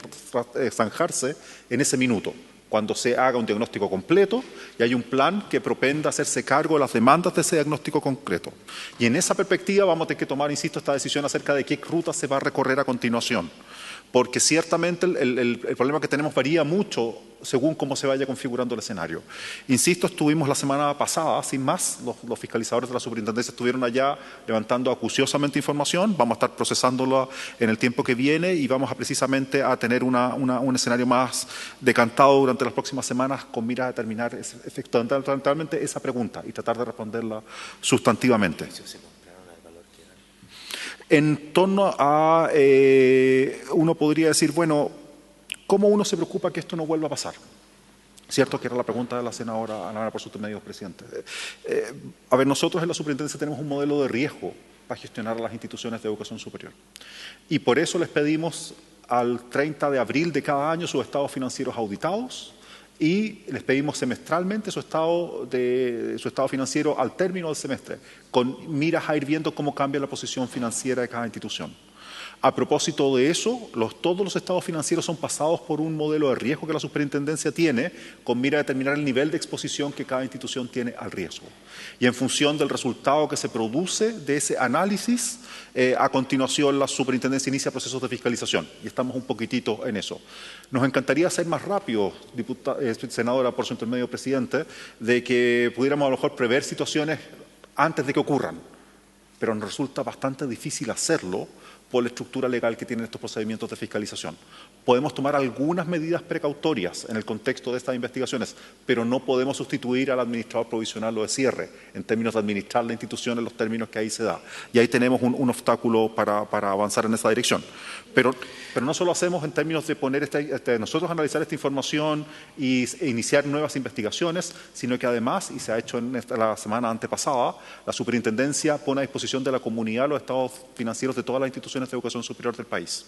zanjarse en ese minuto, cuando se haga un diagnóstico completo y hay un plan que propenda hacerse cargo de las demandas de ese diagnóstico concreto. Y en esa perspectiva vamos a tener que tomar, insisto, esta decisión acerca de qué ruta se va a recorrer a continuación. Porque ciertamente el problema que tenemos varía mucho según cómo se vaya configurando el escenario. Insisto, estuvimos la semana pasada, sin más, los fiscalizadores de la superintendencia estuvieron allá levantando acuciosamente información, vamos a estar procesándola en el tiempo que viene y vamos a precisamente a tener un escenario más decantado durante las próximas semanas con miras a determinar efectivamente esa pregunta y tratar de responderla sustantivamente. En torno a, uno podría decir, bueno, ¿cómo uno se preocupa que esto no vuelva a pasar? ¿Cierto? Que era la pregunta de la senadora Ana por sus medios, presidente. A ver, nosotros en la superintendencia tenemos un modelo de riesgo para gestionar a las instituciones de educación superior. Y por eso les pedimos al 30 de abril de cada año sus estados financieros auditados y les pedimos semestralmente su estado financiero al término del semestre, con miras a ir viendo cómo cambia la posición financiera de cada institución. A propósito de eso, todos los estados financieros son pasados por un modelo de riesgo que la superintendencia tiene con mira a determinar el nivel de exposición que cada institución tiene al riesgo. Y en función del resultado que se produce de ese análisis, a continuación la superintendencia inicia procesos de fiscalización y estamos un poquitito en eso. Nos encantaría ser más rápido, senadora, por su intermedio, presidente, de que pudiéramos a lo mejor prever situaciones antes de que ocurran, pero nos resulta bastante difícil hacerlo por la estructura legal que tienen estos procedimientos de fiscalización. Podemos tomar algunas medidas precautorias en el contexto de estas investigaciones, pero no podemos sustituir al administrador provisional o de cierre en términos de administrar la institución en los términos que ahí se da. Y ahí tenemos un obstáculo para avanzar en esa dirección. Pero no solo hacemos en términos de poner nosotros analizar esta información e iniciar nuevas investigaciones, sino que además, y se ha hecho en la semana antepasada, la superintendencia pone a disposición de la comunidad los estados financieros de todas las instituciones de educación superior del país.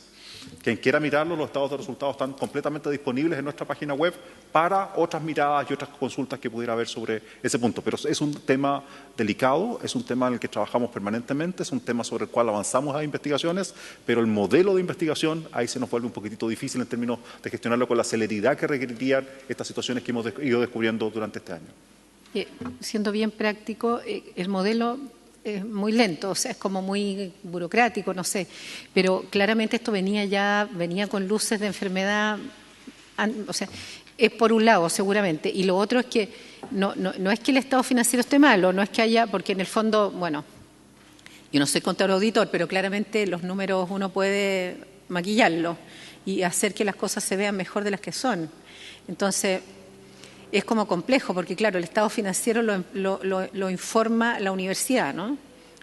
Quien quiera mirarlo, los estados de resultados están completamente disponibles en nuestra página web para otras miradas y otras consultas que pudiera haber sobre ese punto. Pero es un tema delicado, es un tema en el que trabajamos permanentemente, es un tema sobre el cual avanzamos a investigaciones, pero el modelo de investigación ahí se nos vuelve un poquitito difícil en términos de gestionarlo con la celeridad que requerirían estas situaciones que hemos ido descubriendo durante este año. Siendo bien práctico, el modelo es muy lento, o sea, es como muy burocrático, no sé, pero claramente esto venía con luces de enfermedad, o sea, es por un lado seguramente, y lo otro es que no es que el estado financiero esté malo, no es que haya, porque en el fondo, bueno, yo no soy contador auditor, pero claramente los números uno puede maquillarlos y hacer que las cosas se vean mejor de las que son. Entonces, es como complejo, porque claro, el estado financiero lo informa la universidad, ¿no?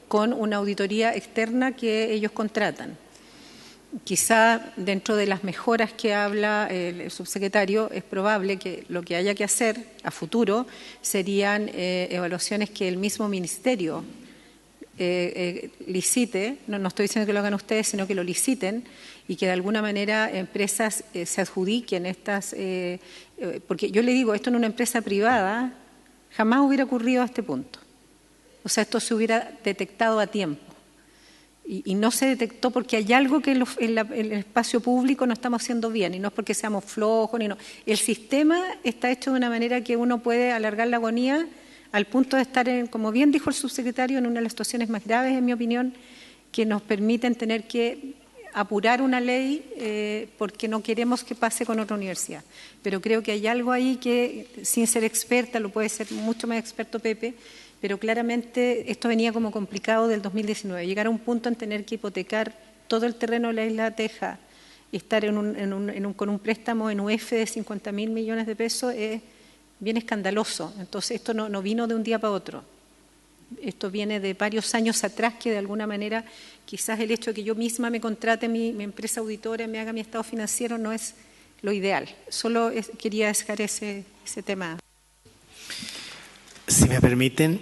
Con una auditoría externa que ellos contratan. Quizá dentro de las mejoras que habla el subsecretario, es probable que lo que haya que hacer a futuro serían evaluaciones que el mismo ministerio licite, no estoy diciendo que lo hagan ustedes, sino que lo liciten y que de alguna manera empresas se adjudiquen estas, porque yo le digo, esto en una empresa privada jamás hubiera ocurrido a este punto. O sea, esto se hubiera detectado a tiempo. Y no se detectó porque hay algo que en el espacio público no estamos haciendo bien, y no es porque seamos flojos, ni no. El sistema está hecho de una manera que uno puede alargar la agonía al punto de estar, como bien dijo el subsecretario, en una de las situaciones más graves, en mi opinión, que nos permiten tener que apurar una ley porque no queremos que pase con otra universidad. Pero creo que hay algo ahí que, sin ser experta, lo puede ser mucho más experto Pepe, pero claramente esto venía como complicado del 2019. Llegar a un punto en tener que hipotecar todo el terreno de la isla de Teja y estar con un préstamo en UF de 50.000 millones de pesos es bien escandaloso. Entonces esto no vino de un día para otro. Esto viene de varios años atrás que de alguna manera quizás el hecho de que yo misma me contrate mi empresa auditora, me haga mi estado financiero, no es lo ideal. Solo quería dejar ese tema. Si me permiten,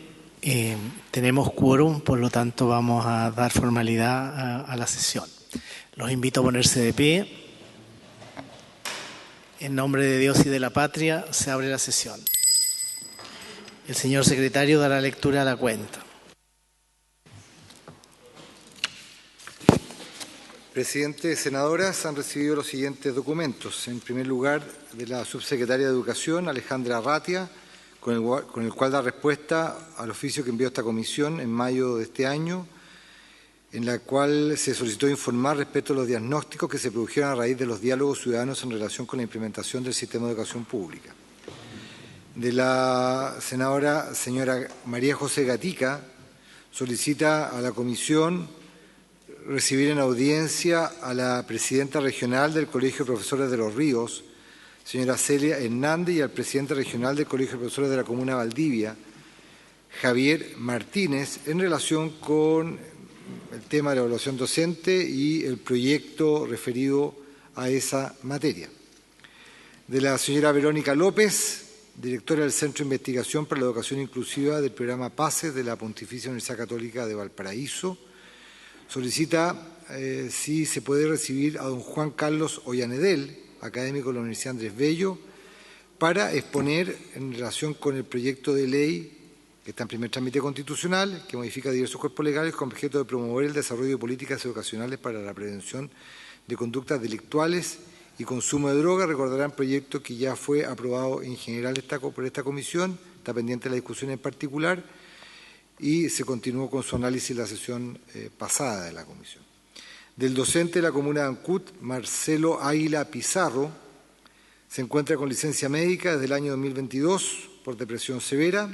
tenemos quórum, por lo tanto vamos a dar formalidad a la sesión. Los invito a ponerse de pie. En nombre de Dios y de la patria se abre la sesión. El señor secretario dará lectura a la cuenta. Presidente, senadoras, han recibido los siguientes documentos. En primer lugar, de la subsecretaria de Educación, Alejandra Arratia, con el cual da respuesta al oficio que envió esta comisión en mayo de este año, en la cual se solicitó informar respecto a los diagnósticos que se produjeron a raíz de los diálogos ciudadanos en relación con la implementación del sistema de educación pública. De la señora María José Gatica, solicita a la comisión recibir en audiencia a la presidenta regional del Colegio de Profesores de Los Ríos, señora Celia Hernández, y al presidente regional del Colegio de Profesores de la Comuna de Valdivia, Javier Martínez, en relación con el tema de la evaluación docente y el proyecto referido a esa materia. De la señora Verónica López, directora del Centro de Investigación para la Educación Inclusiva del programa PASES de la Pontificia Universidad Católica de Valparaíso, solicita si se puede recibir a don Juan Carlos Ollanedel, académico de la Universidad Andrés Bello, para exponer en relación con el proyecto de ley que está en primer trámite constitucional, que modifica diversos cuerpos legales con objeto de promover el desarrollo de políticas educacionales para la prevención de conductas delictuales y consumo de drogas. Recordarán proyecto que ya fue aprobado en general por esta comisión, está pendiente la discusión en particular y se continuó con su análisis en la sesión pasada de la comisión. Del docente de la comuna de Ancut, Marcelo Águila Pizarro, se encuentra con licencia médica desde el año 2022 por depresión severa.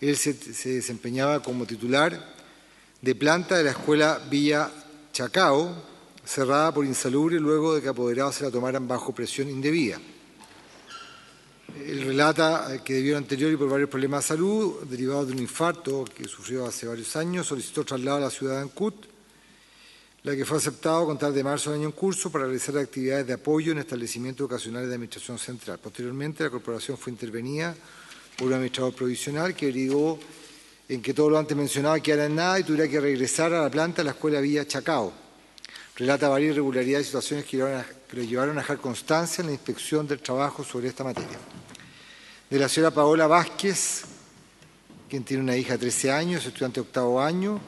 Él se desempeñaba como titular de planta de la escuela Villa Chacao, cerrada por insalubre luego de que apoderados se la tomaran bajo presión indebida. Él relata que debido a lo anterior y por varios problemas de salud, derivados de un infarto que sufrió hace varios años, solicitó traslado a la ciudad de Ancut, la que fue aceptado con tal de marzo del año en curso para realizar actividades de apoyo en establecimientos educacionales de administración central. Posteriormente, la corporación fue intervenida por un administrador provisional que derivó en que todo lo antes mencionado quedara en nada y tuviera que regresar a la planta de la escuela Villa Chacao. Relata varias irregularidades y situaciones que lo llevaron a dejar constancia en la inspección del trabajo sobre esta materia. De la señora Paola Vázquez, quien tiene una hija de 13 años, estudiante de octavo año,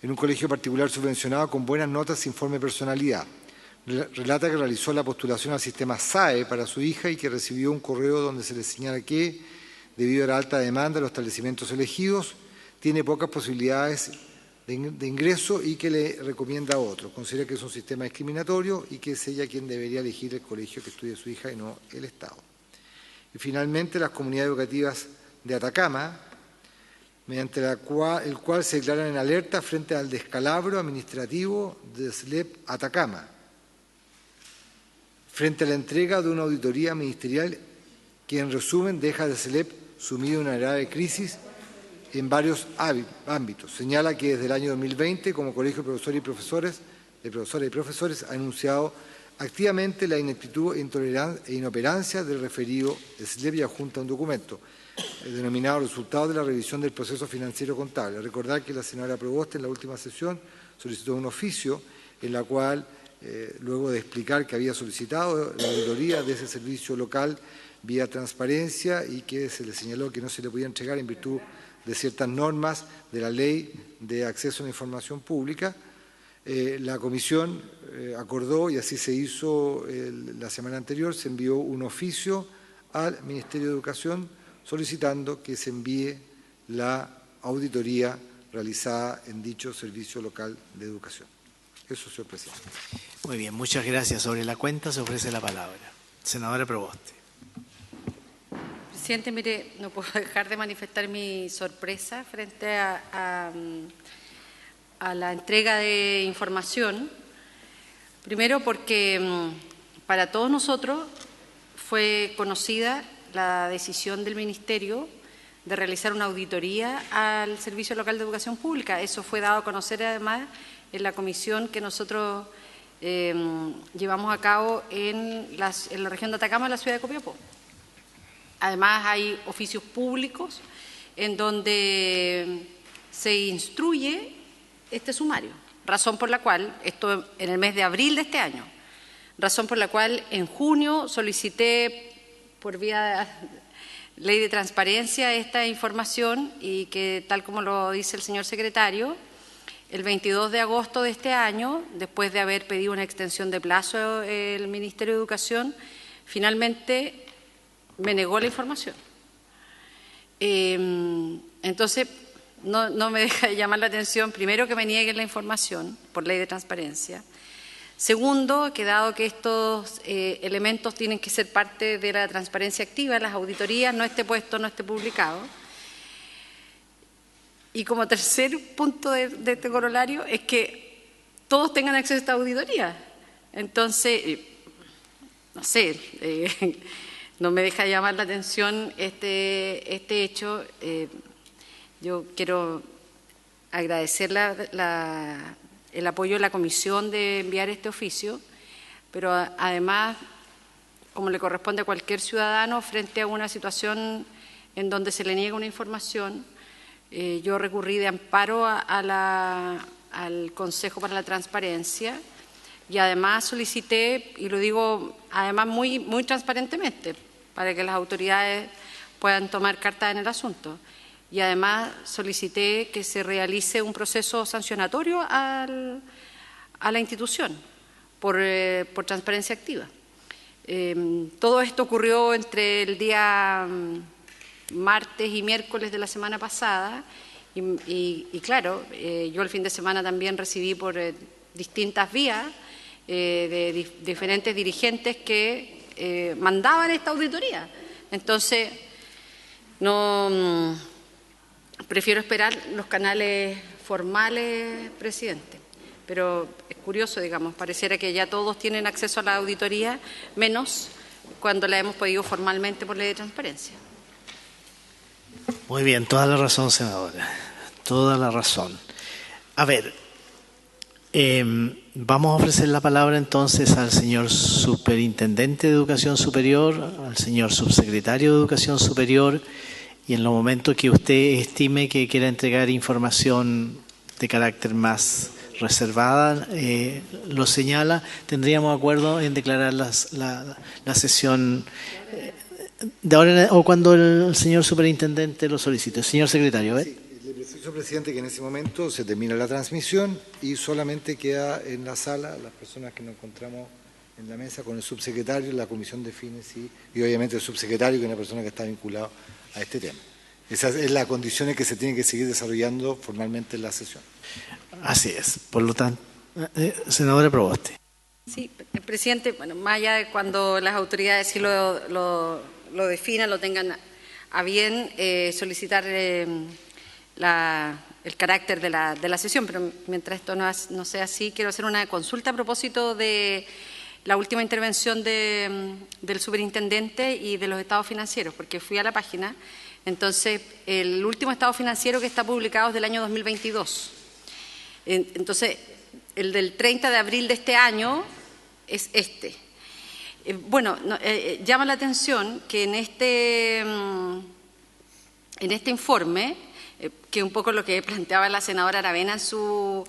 en un colegio particular subvencionado con buenas notas e informe de personalidad. Relata que realizó la postulación al sistema SAE para su hija y que recibió un correo donde se le señala que, debido a la alta demanda de los establecimientos elegidos, tiene pocas posibilidades de ingreso y que le recomienda a otro. Considera que es un sistema discriminatorio y que es ella quien debería elegir el colegio que estudie su hija y no el Estado. Y finalmente, las comunidades educativas de Atacama, mediante el cual se declaran en alerta frente al descalabro administrativo de SLEP Atacama, frente a la entrega de una auditoría ministerial que, en resumen, deja a SLEP sumido en una grave crisis en varios ámbitos. Señala que desde el año 2020, como Colegio de Profesores y Profesores, ha anunciado activamente la ineptitud e inoperancia del referido SLEP y adjunta un documento denominado Resultados de la revisión del proceso financiero contable. Recordar que la senadora Proboste en la última sesión solicitó un oficio en la cual, luego de explicar que había solicitado la auditoría de ese servicio local vía transparencia y que se le señaló que no se le podía entregar en virtud de ciertas normas de la Ley de Acceso a la Información Pública, la comisión acordó, y así se hizo la semana anterior, se envió un oficio al Ministerio de Educación solicitando que se envíe la auditoría realizada en dicho Servicio Local de Educación. Eso, señor presidente. Muy bien, muchas gracias. Sobre la cuenta se ofrece la palabra. Senadora Proboste. Presidente, mire, no puedo dejar de manifestar mi sorpresa frente a la entrega de información. Primero porque para todos nosotros fue conocida la decisión del Ministerio de realizar una auditoría al Servicio Local de Educación Pública. Eso fue dado a conocer además en la comisión que nosotros llevamos a cabo en la región de Atacama, en la ciudad de Copiapó. Además hay oficios públicos en donde se instruye este sumario, razón por la cual, esto en el mes de abril de este año, razón por la cual en junio solicité por vía de ley de transparencia esta información y que, tal como lo dice el señor secretario, el 22 de agosto de este año, después de haber pedido una extensión de plazo el Ministerio de Educación, finalmente me negó la información. Entonces, no me deja de llamar la atención, primero, que me nieguen la información por ley de transparencia. Segundo, que dado que estos elementos tienen que ser parte de la transparencia activa, las auditorías, no esté puesto, no esté publicado. Y como tercer punto de este corolario es que todos tengan acceso a esta auditoría. Entonces, no sé, no me deja de llamar la atención este hecho. Yo quiero agradecer el apoyo de la comisión de enviar este oficio, pero además, como le corresponde a cualquier ciudadano, frente a una situación en donde se le niega una información, yo recurrí de amparo al Consejo para la Transparencia y además solicité, y lo digo además muy transparentemente, para que las autoridades puedan tomar carta en el asunto. Y además solicité que se realice un proceso sancionatorio a la institución por transparencia activa. Todo esto ocurrió entre el día martes y miércoles de la semana pasada y claro, yo el fin de semana también recibí por distintas vías de diferentes dirigentes que mandaban esta auditoría. Entonces, prefiero esperar los canales formales, presidente. Pero es curioso, digamos, pareciera que ya todos tienen acceso a la auditoría, menos cuando la hemos pedido formalmente por ley de transparencia. Muy bien, toda la razón, senadora. Toda la razón. A ver, vamos a ofrecer la palabra entonces al señor Superintendente de Educación Superior, al señor Subsecretario de Educación Superior, y en los momentos que usted estime que quiera entregar información de carácter más reservada, lo señala, tendríamos acuerdo en declarar la sesión de ahora o cuando el señor superintendente lo solicite. Señor secretario, Sí, le preciso, presidente, que en ese momento se termina la transmisión y solamente queda en la sala las personas que nos encontramos en la mesa con el subsecretario, la comisión define y obviamente el subsecretario, que es una persona que está vinculada a este tema. Esa es la condición en que se tiene que seguir desarrollando formalmente la sesión. Así es. Por lo tanto, senadora Proboste. Sí, presidente, bueno, más allá de cuando las autoridades sí lo definan, lo tengan a bien, solicitar el carácter de la sesión, pero mientras esto no sea así, quiero hacer una consulta a propósito de la última intervención del superintendente y de los estados financieros, porque fui a la página. Entonces, el último estado financiero que está publicado es del año 2022. Entonces, el del 30 de abril de este año es este. Bueno, llama la atención que en este informe, que un poco lo que planteaba la senadora Aravena en su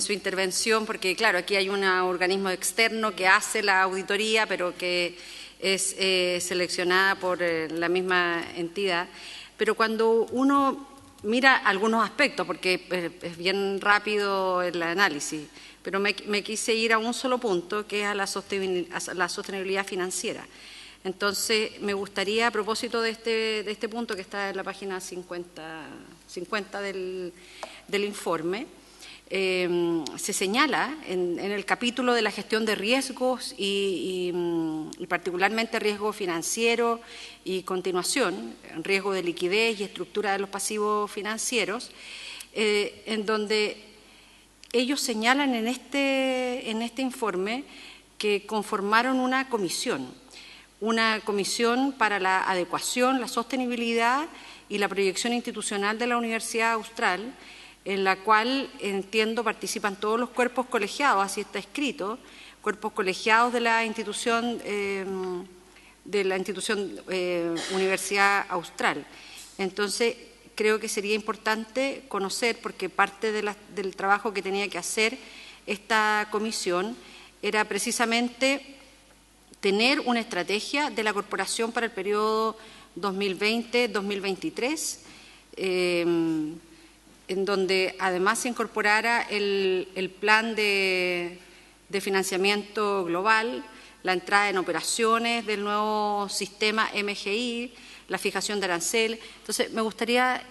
intervención, porque claro, aquí hay un organismo externo que hace la auditoría, pero que es seleccionada por la misma entidad. Pero cuando uno mira algunos aspectos, porque es bien rápido el análisis, pero me quise ir a un solo punto, que es a la sostenibilidad financiera. Entonces, me gustaría, a propósito de este punto que está en la página 50 del informe, se señala en el capítulo de la gestión de riesgos y particularmente riesgo financiero y continuación, riesgo de liquidez y estructura de los pasivos financieros, en donde ellos señalan en este informe que conformaron una comisión para la adecuación, la sostenibilidad y la proyección institucional de la Universidad Austral, en la cual, entiendo, participan todos los cuerpos colegiados, así está escrito, cuerpos colegiados de la institución Universidad Austral. Entonces, creo que sería importante conocer, porque parte del trabajo que tenía que hacer esta comisión era precisamente tener una estrategia de la corporación para el periodo 2020-2023, en donde además se incorporara el plan de financiamiento global, la entrada en operaciones del nuevo sistema MGI, la fijación de arancel. Entonces, me gustaría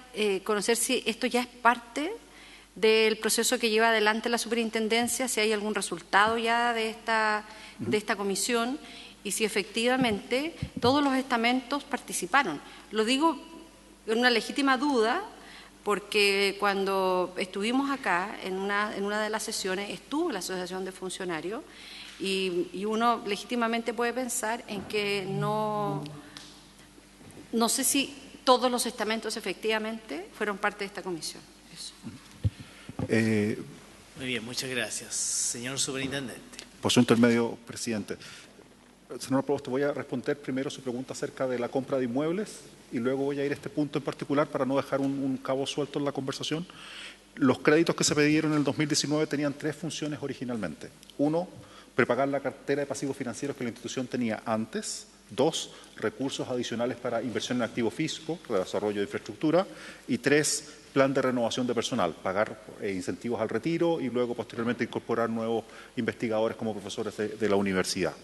conocer si esto ya es parte del proceso que lleva adelante la superintendencia, si hay algún resultado ya de esta comisión y si efectivamente todos los estamentos participaron. Lo digo en una legítima duda, porque cuando estuvimos acá, en una de las sesiones, estuvo la Asociación de Funcionarios y uno legítimamente puede pensar en que no sé si todos los estamentos efectivamente fueron parte de esta comisión. Eso. Muy bien, muchas gracias. Señor Superintendente. Por su intermedio, presidente. Señor Provost, voy a responder primero su pregunta acerca de la compra de inmuebles y luego voy a ir a este punto en particular para no dejar un cabo suelto en la conversación. Los créditos que se pidieron en el 2019 tenían 3 funciones originalmente. 1, prepagar la cartera de pasivos financieros que la institución tenía antes. 2, recursos adicionales para inversión en activo físico, desarrollo de infraestructura. Y 3, plan de renovación de personal, pagar incentivos al retiro y luego posteriormente incorporar nuevos investigadores como profesores de la universidad.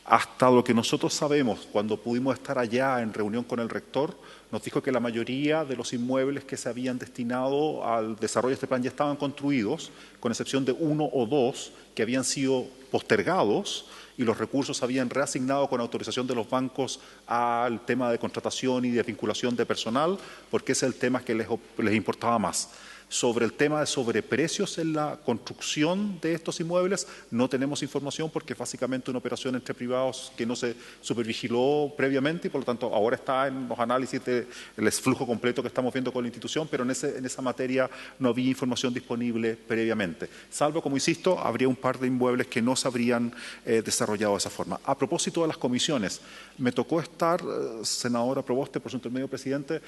Hasta lo que nosotros sabemos, cuando pudimos estar allá en reunión con el rector, nos dijo que la mayoría de los inmuebles que se habían destinado al desarrollo de este plan ya estaban construidos, con excepción de 1 o 2 que habían sido postergados y los recursos se habían reasignado con autorización de los bancos al tema de contratación y de vinculación de personal, porque ese es el tema que les importaba más. Sobre el tema de sobreprecios en la construcción de estos inmuebles, no tenemos información porque es básicamente una operación entre privados que no se supervigiló previamente y por lo tanto ahora está en los análisis del flujo completo que estamos viendo con la institución, pero en esa materia no había información disponible previamente. Salvo, como insisto, habría un par de inmuebles que no se habrían desarrollado de esa forma. A propósito de las comisiones, me tocó estar, senadora Provoste, por su intermedio presidente,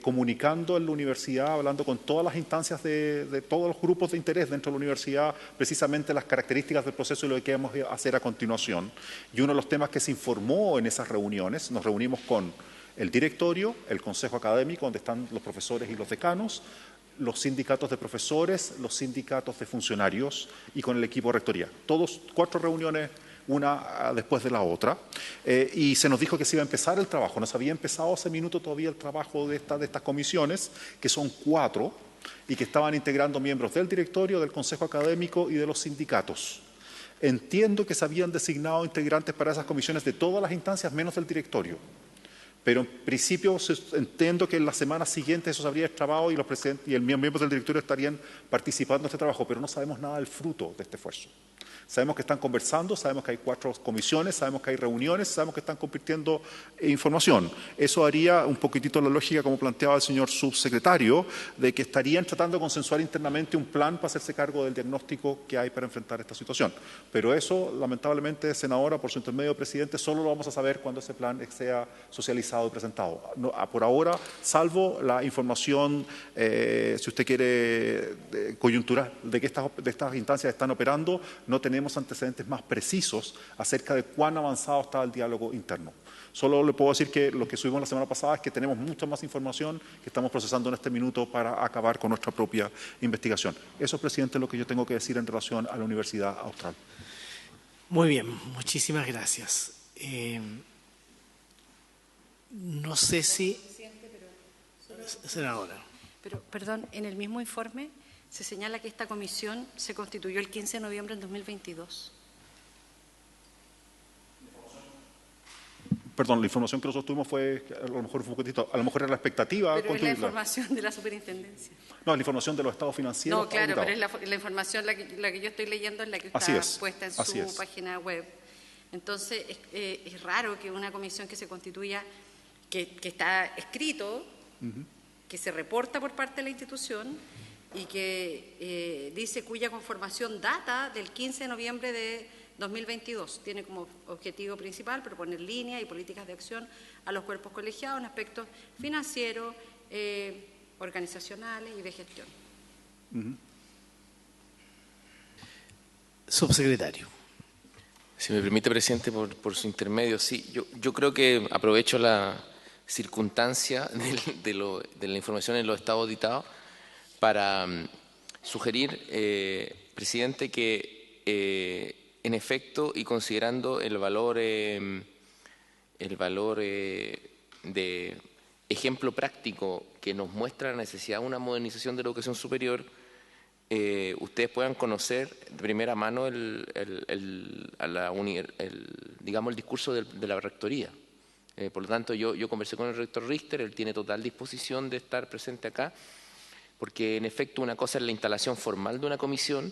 comunicando en la universidad, hablando con todas las instancias de todos los grupos de interés dentro de la universidad, precisamente las características del proceso y lo que vamos a hacer a continuación. Y uno de los temas que se informó en esas reuniones, nos reunimos con el directorio, el consejo académico, donde están los profesores y los decanos, los sindicatos de profesores, los sindicatos de funcionarios y con el equipo de rectoría. Todos 4 reuniones, una después de la otra, y se nos dijo que se iba a empezar el trabajo. No se había empezado hace minuto todavía el trabajo de estas comisiones, que son 4, y que estaban integrando miembros del directorio, del consejo académico y de los sindicatos. Entiendo que se habían designado integrantes para esas comisiones de todas las instancias, menos del directorio. Pero en principio entiendo que en la semana siguiente eso se habría destrabado y los presidentes y los miembros del directorio estarían participando en este trabajo, pero no sabemos nada del fruto de este esfuerzo. Sabemos que están conversando, sabemos que hay 4 comisiones, sabemos que hay reuniones, sabemos que están compartiendo información. Eso haría un poquitito la lógica, como planteaba el señor subsecretario, de que estarían tratando de consensuar internamente un plan para hacerse cargo del diagnóstico que hay para enfrentar esta situación. Pero eso, lamentablemente, senadora, por su intermedio, presidente, solo lo vamos a saber cuando ese plan sea socializado y presentado. No, por ahora, salvo la información, si usted quiere, coyuntural, de que estas instancias están operando, no tenemos antecedentes más precisos acerca de cuán avanzado está el diálogo interno. Solo le puedo decir que lo que subimos la semana pasada es que tenemos mucha más información que estamos procesando en este minuto para acabar con nuestra propia investigación. Eso, presidente, es lo que yo tengo que decir en relación a la Universidad Austral. Muy bien, muchísimas gracias. No sé si... Senadora. Pero, perdón, en el mismo informe se señala que esta comisión se constituyó el 15 de noviembre del 2022. Perdón, la información que nosotros tuvimos fue, a lo mejor fue un poquitito, a lo mejor era la expectativa. Pero es la información de la superintendencia. No, es la información de los estados financieros. No, claro, pero es la información, la que yo estoy leyendo es la que está puesta en su página web. Entonces, es raro que una comisión que se constituya, que está escrito, que se reporta por parte de la institución y que dice cuya conformación data del 15 de noviembre de 2022. Tiene como objetivo principal proponer líneas y políticas de acción a los cuerpos colegiados en aspectos financieros, organizacionales y de gestión. Subsecretario. Si me permite, presidente, por su intermedio, sí, yo creo que aprovecho la circunstancia de la información en los estados auditados para sugerir, presidente, que en efecto y considerando el valor de ejemplo práctico que nos muestra la necesidad de una modernización de la educación superior, ustedes puedan conocer de primera mano digamos, el discurso de la rectoría. Por lo tanto, yo conversé con el rector Richter, él tiene total disposición de estar presente acá, porque en efecto una cosa es la instalación formal de una comisión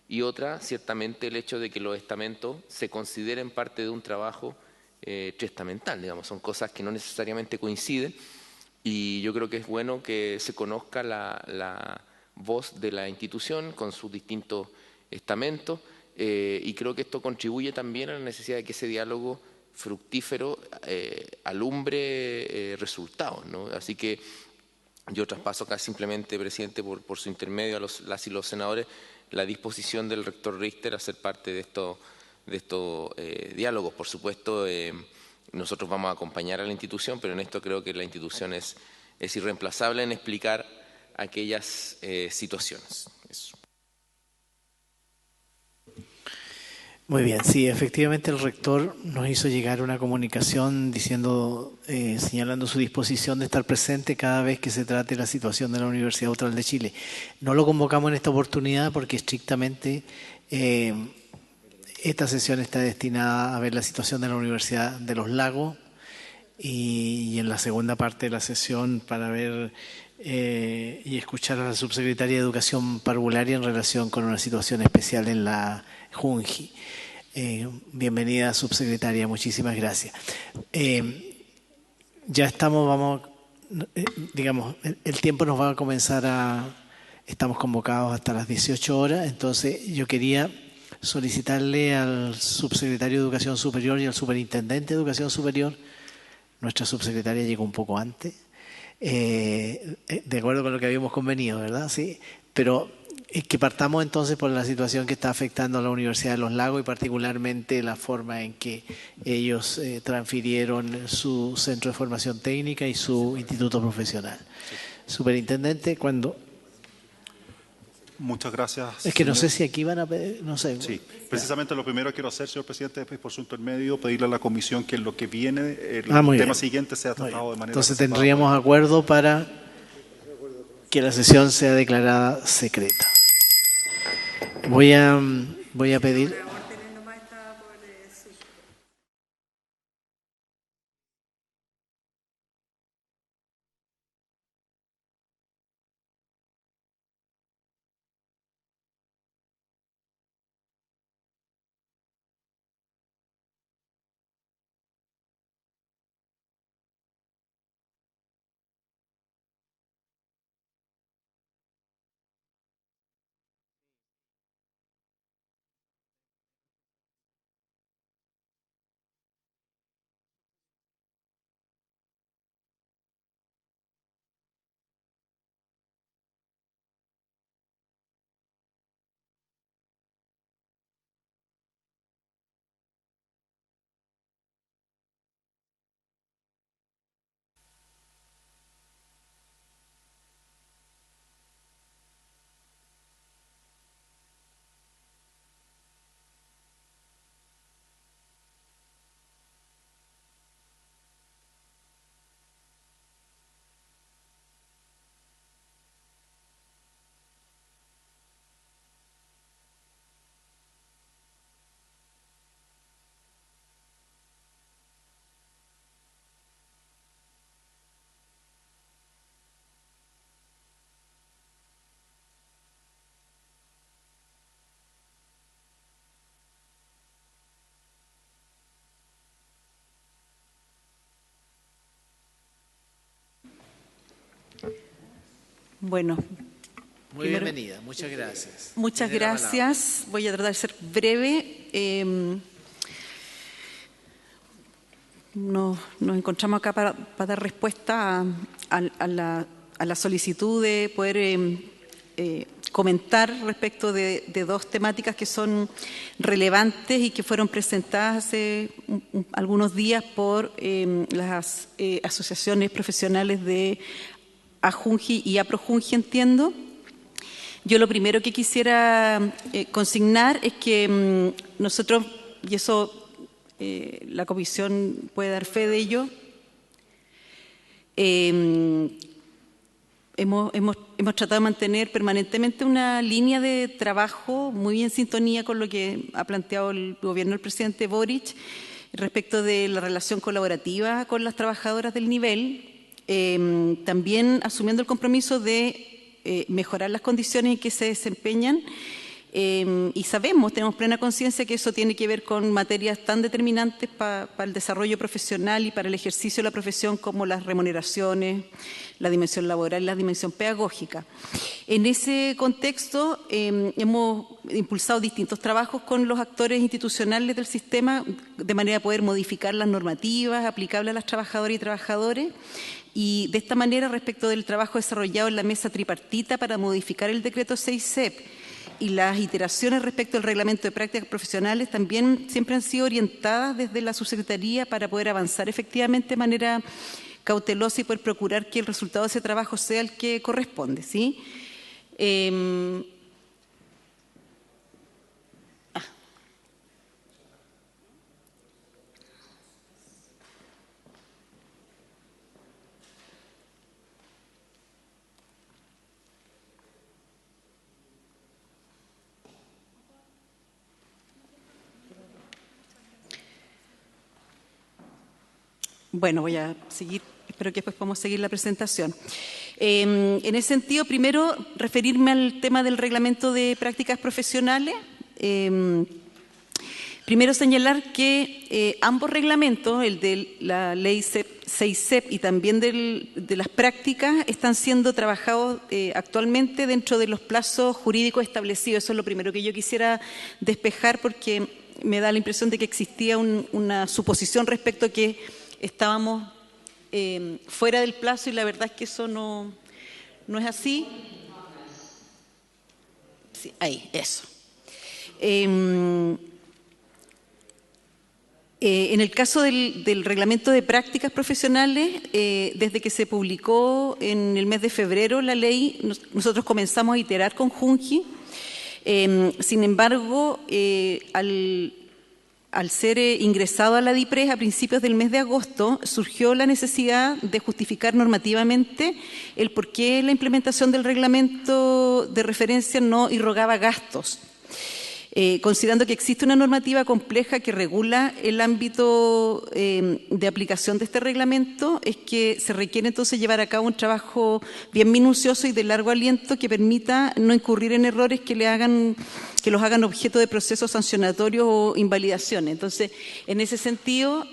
y otra, ciertamente, el hecho de que los estamentos se consideren parte de un trabajo triestamental, digamos, son cosas que no necesariamente coinciden y yo creo que es bueno que se conozca la voz de la institución con sus distintos estamentos y creo que esto contribuye también a la necesidad de que ese diálogo fructífero alumbre resultados, ¿no? Así que yo traspaso acá simplemente, presidente, por su intermedio a las y los senadores la disposición del rector Richter a ser parte de estos diálogos. Por supuesto, nosotros vamos a acompañar a la institución, pero en esto creo que la institución es irreemplazable en explicar aquellas situaciones. Eso. Muy bien, sí, efectivamente el rector nos hizo llegar una comunicación diciendo, señalando su disposición de estar presente cada vez que se trate la situación de la Universidad Austral de Chile. No lo convocamos en esta oportunidad porque estrictamente esta sesión está destinada a ver la situación de la Universidad de los Lagos y en la segunda parte de la sesión para ver y escuchar a la subsecretaria de Educación Parvularia en relación con una situación especial en la Junji. Bienvenida, subsecretaria, muchísimas gracias. Ya estamos, digamos, el tiempo nos va a comenzar estamos convocados hasta las 18 horas, entonces yo quería solicitarle al subsecretario de Educación Superior y al superintendente de Educación Superior, nuestra subsecretaria llegó un poco antes, de acuerdo con lo que habíamos convenido, ¿verdad? Sí, pero que partamos entonces por la situación que está afectando a la Universidad de los Lagos y particularmente la forma en que ellos transfirieron su centro de formación técnica y su instituto profesional. Sí. Superintendente, ¿cuándo? Muchas gracias. Es que no sé si aquí van a pedir, no sé. Sí, precisamente lo primero que quiero hacer, señor presidente, después por su intermedio, pedirle a la comisión que en lo que viene, el tema siguiente sea tratado de manera... Entonces tendríamos acuerdo para que la sesión sea declarada secreta. Voy a pedir... Bueno. Muy bienvenida, muchas gracias. Muchas gracias. Voy a tratar de ser breve. Nos encontramos acá para dar respuesta a la solicitud de poder comentar respecto de dos temáticas que son relevantes y que fueron presentadas hace algunos días por las asociaciones profesionales de AJUNGI y APROJUNGI, entiendo. Yo lo primero que quisiera consignar es que nosotros, y eso la comisión puede dar fe de ello, hemos tratado de mantener permanentemente una línea de trabajo muy en sintonía con lo que ha planteado el gobierno del presidente Boric respecto de la relación colaborativa con las trabajadoras del nivel, también asumiendo el compromiso de mejorar las condiciones en que se desempeñan, y tenemos plena conciencia que eso tiene que ver con materias tan determinantes para el desarrollo profesional y para el ejercicio de la profesión como las remuneraciones, la dimensión laboral y la dimensión pedagógica. En ese contexto hemos impulsado distintos trabajos con los actores institucionales del sistema de manera de poder modificar las normativas aplicables a las trabajadoras y trabajadores. Y de esta manera, respecto del trabajo desarrollado en la mesa tripartita para modificar el decreto 6CEP y las iteraciones respecto al reglamento de prácticas profesionales, también siempre han sido orientadas desde la subsecretaría para poder avanzar efectivamente de manera cautelosa y poder procurar que el resultado de ese trabajo sea el que corresponde, ¿sí? Bueno, voy a seguir, espero que después podamos seguir la presentación. En ese sentido, primero, referirme al tema del reglamento de prácticas profesionales. Primero, señalar que ambos reglamentos, el de la ley 6CEP y también de las prácticas, están siendo trabajados actualmente dentro de los plazos jurídicos establecidos. Eso es lo primero que yo quisiera despejar, porque me da la impresión de que existía una suposición respecto a que estábamos fuera del plazo, y la verdad es que eso no es así. Sí, ahí, eso. En el caso del reglamento de prácticas profesionales, desde que se publicó en el mes de febrero la ley, nosotros comenzamos a iterar con JUNGI. Sin embargo, al ser ingresado a la DIPRES a principios del mes de agosto, surgió la necesidad de justificar normativamente el por qué la implementación del reglamento de referencia no irrogaba gastos. Considerando que existe una normativa compleja que regula el ámbito de aplicación de este reglamento, es que se requiere entonces llevar a cabo un trabajo bien minucioso y de largo aliento que permita no incurrir en errores que los hagan objeto de procesos sancionatorios o invalidaciones. Entonces, en ese sentido,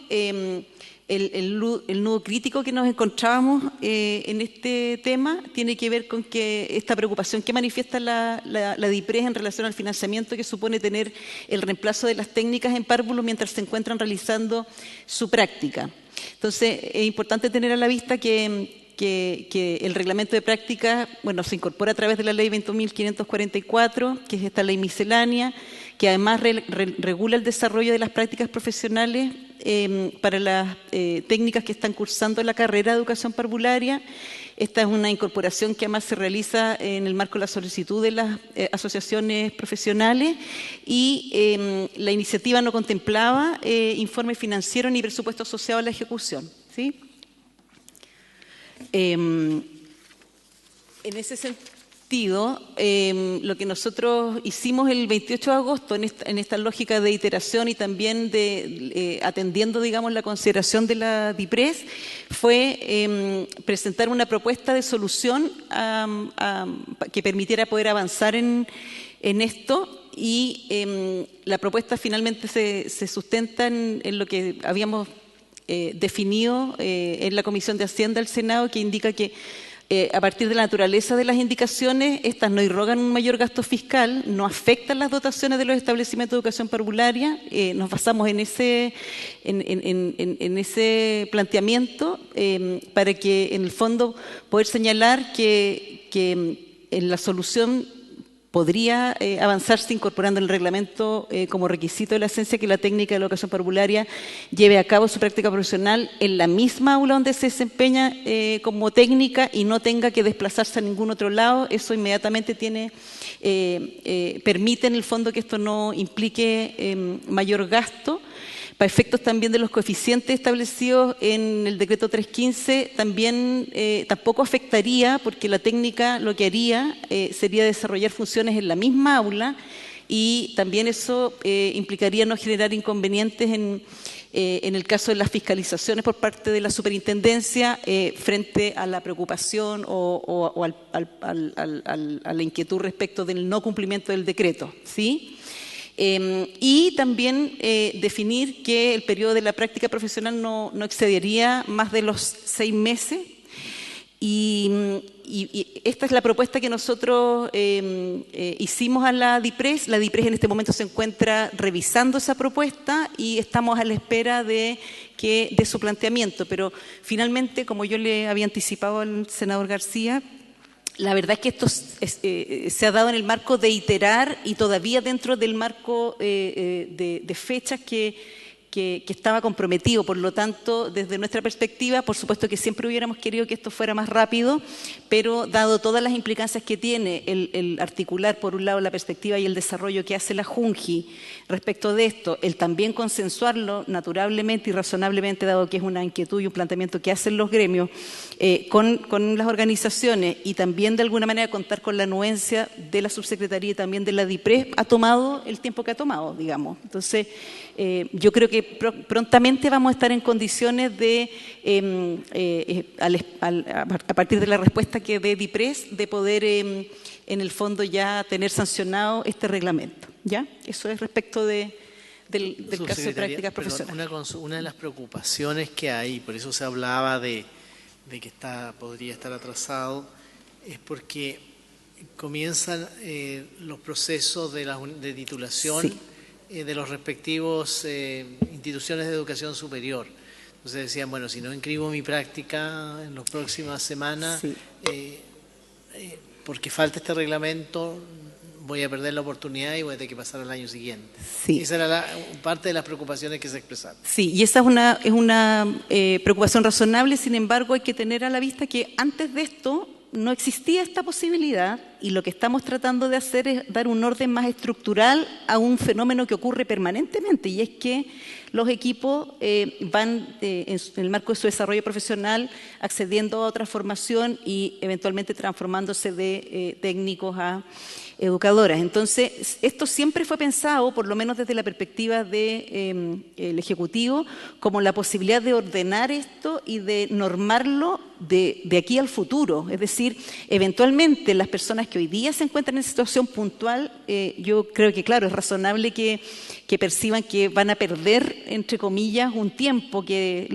el nudo crítico que nos encontrábamos en este tema tiene que ver con que esta preocupación que manifiesta la DIPRES en relación al financiamiento que supone tener el reemplazo de las técnicas en párvulo mientras se encuentran realizando su práctica. Entonces, es importante tener a la vista que el reglamento de práctica, se incorpora a través de la ley 20.544, que es esta ley miscelánea, que además regula el desarrollo de las prácticas profesionales para las técnicas que están cursando la carrera de educación parvularia. Esta es una incorporación que además se realiza en el marco de la solicitud de las asociaciones profesionales, y la iniciativa no contemplaba informe financiero ni presupuesto asociado a la ejecución, ¿sí? En ese sentido, lo que nosotros hicimos el 28 de agosto en esta lógica de iteración y también atendiendo, la consideración de la DIPRES, fue presentar una propuesta de solución que permitiera poder avanzar en esto, y la propuesta finalmente se sustenta en lo que habíamos definido en la Comisión de Hacienda del Senado, que indica que A partir de la naturaleza de las indicaciones, estas no irrogan un mayor gasto fiscal, no afectan las dotaciones de los establecimientos de educación parvularia. Nos basamos en ese planteamiento para que, en el fondo, poder señalar que en la solución podría avanzarse incorporando en el reglamento como requisito de la esencia que la técnica de la educación parvularia lleve a cabo su práctica profesional en la misma aula donde se desempeña como técnica y no tenga que desplazarse a ningún otro lado. Eso inmediatamente permite en el fondo que esto no implique mayor gasto. Para efectos también de los coeficientes establecidos en el decreto 315, también tampoco afectaría, porque la técnica lo que haría sería desarrollar funciones en la misma aula, y también eso implicaría no generar inconvenientes en el caso de las fiscalizaciones por parte de la superintendencia frente a la preocupación o a la inquietud respecto del no cumplimiento del decreto, ¿sí? Y también definir que el periodo de la práctica profesional no excedería más de los 6 meses. Y esta es la propuesta que nosotros hicimos a la DIPRES. La DIPRES en este momento se encuentra revisando esa propuesta y estamos a la espera de su planteamiento. Pero finalmente, como yo le había anticipado al senador García, la verdad es que esto se ha dado en el marco de iterar y todavía dentro del marco de fechas que estaba comprometido. Por lo tanto, desde nuestra perspectiva, por supuesto que siempre hubiéramos querido que esto fuera más rápido, pero dado todas las implicancias que tiene el articular, por un lado, la perspectiva y el desarrollo que hace la JUNJI respecto de esto, el también consensuarlo naturalmente y razonablemente, dado que es una inquietud y un planteamiento que hacen los gremios, con las organizaciones, y también de alguna manera contar con la anuencia de la subsecretaría y también de la DIPRES, ha tomado el tiempo que ha tomado, digamos. Entonces, yo creo que prontamente vamos a estar en condiciones de, a partir de la respuesta que dé DIPRES, de poder en el fondo ya tener sancionado este reglamento. ¿Ya? Eso es respecto del caso de prácticas profesionales. Una de las preocupaciones que hay, por eso se hablaba de que podría estar atrasado, es porque comienzan los procesos de titulación. Sí. De los respectivos instituciones de educación superior. Entonces decían, bueno, si no inscribo mi práctica en las próximas semanas, sí, porque falta este reglamento, voy a perder la oportunidad y voy a tener que pasar al año siguiente. Sí. Esa era parte de las preocupaciones que se expresaron. Sí, y esa es una preocupación razonable. Sin embargo, hay que tener a la vista que antes de esto no existía esta posibilidad, y lo que estamos tratando de hacer es dar un orden más estructural a un fenómeno que ocurre permanentemente, y es que los equipos van en el marco de su desarrollo profesional accediendo a otra formación y eventualmente transformándose de técnicos a educadoras. Entonces, esto siempre fue pensado, por lo menos desde la perspectiva del Ejecutivo, como la posibilidad de ordenar esto y de normarlo de aquí al futuro. Es decir, eventualmente las personas que hoy día se encuentran en situación puntual, yo creo que, claro, es razonable que perciban que van a perder, entre comillas, un tiempo que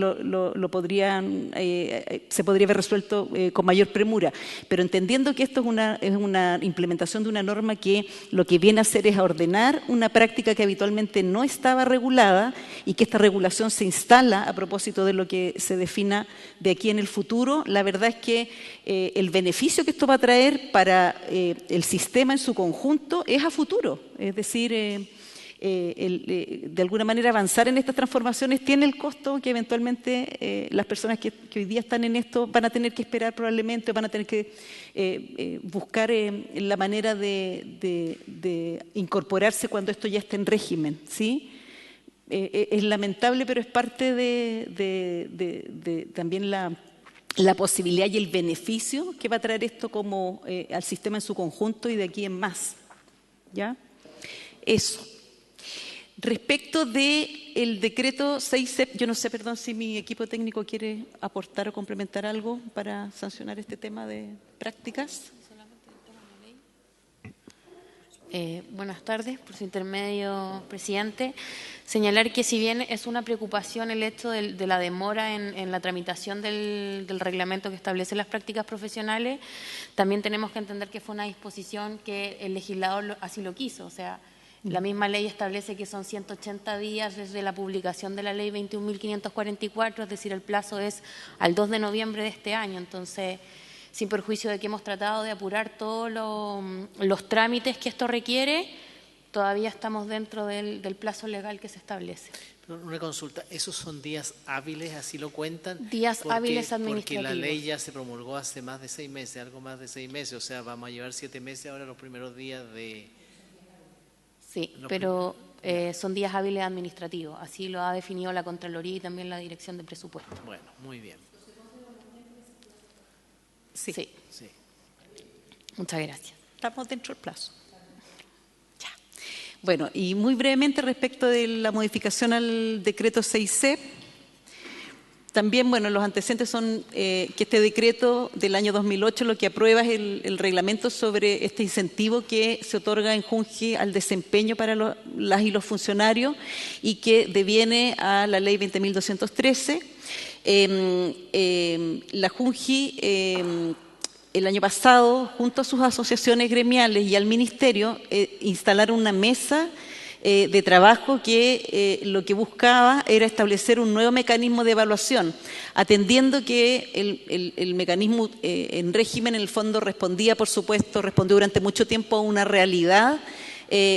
se podría haber resuelto con mayor premura. Pero entendiendo que esto es una implementación de una norma que lo que viene a hacer es a ordenar una práctica que habitualmente no estaba regulada, y que esta regulación se instala a propósito de lo que se defina de aquí en el futuro, la verdad es que el beneficio que esto va a traer para el sistema en su conjunto es a futuro. Es decir, de alguna manera avanzar en estas transformaciones tiene el costo que eventualmente las personas que hoy día están en esto van a tener que esperar probablemente, van a tener que buscar la manera de incorporarse cuando esto ya esté en régimen, ¿sí? Es lamentable, pero es parte de también la posibilidad y el beneficio que va a traer esto como al sistema en su conjunto y de aquí en más. ¿Ya? Eso. Respecto del decreto 6, yo no sé, perdón, si mi equipo técnico quiere aportar o complementar algo para sancionar este tema de prácticas. Buenas tardes, por su intermedio, presidente. Señalar que si bien es una preocupación el hecho de la demora en la tramitación del reglamento que establece las prácticas profesionales, también tenemos que entender que fue una disposición que el legislador así lo quiso. O sea, la misma ley establece que son 180 días desde la publicación de la ley 21.544, es decir, el plazo es al 2 de noviembre de este año. Entonces, sin perjuicio de que hemos tratado de apurar todos los trámites que esto requiere, todavía estamos dentro del plazo legal que se establece. Una consulta, ¿esos son días hábiles, así lo cuentan? Días hábiles administrativos. Porque la ley ya se promulgó hace más de 6 meses, algo más de 6 meses, o sea, vamos a llevar 7 meses ahora los primeros días de... Sí, pero son días hábiles administrativos, así lo ha definido la Contraloría y también la Dirección de Presupuesto. Bueno, muy bien. Sí. Sí. Muchas gracias. Estamos dentro del plazo. Ya. Bueno, y muy brevemente respecto de la modificación al decreto 6C, también, bueno, los antecedentes son que este decreto del año 2008 lo que aprueba es el reglamento sobre este incentivo que se otorga en Junji al desempeño para las y los funcionarios y que deviene a la ley 20.213. La Junji el año pasado, junto a sus asociaciones gremiales y al Ministerio, instalaron una mesa de trabajo que lo que buscaba era establecer un nuevo mecanismo de evaluación, atendiendo que el mecanismo en régimen en el fondo respondía, por supuesto, respondió durante mucho tiempo a una realidad,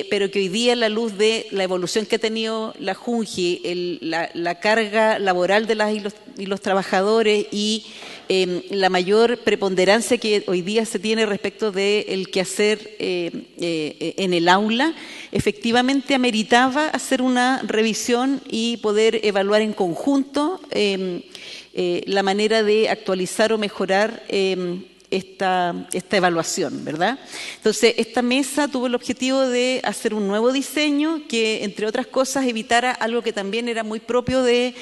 pero que hoy día, a la luz de la evolución que ha tenido la Junji, la carga laboral de las y los trabajadores y la mayor preponderancia que hoy día se tiene respecto del quehacer en el aula, efectivamente ameritaba hacer una revisión y poder evaluar en conjunto la manera de actualizar o mejorar esta evaluación, ¿verdad? Entonces, esta mesa tuvo el objetivo de hacer un nuevo diseño que, entre otras cosas, evitara algo que también era muy propio de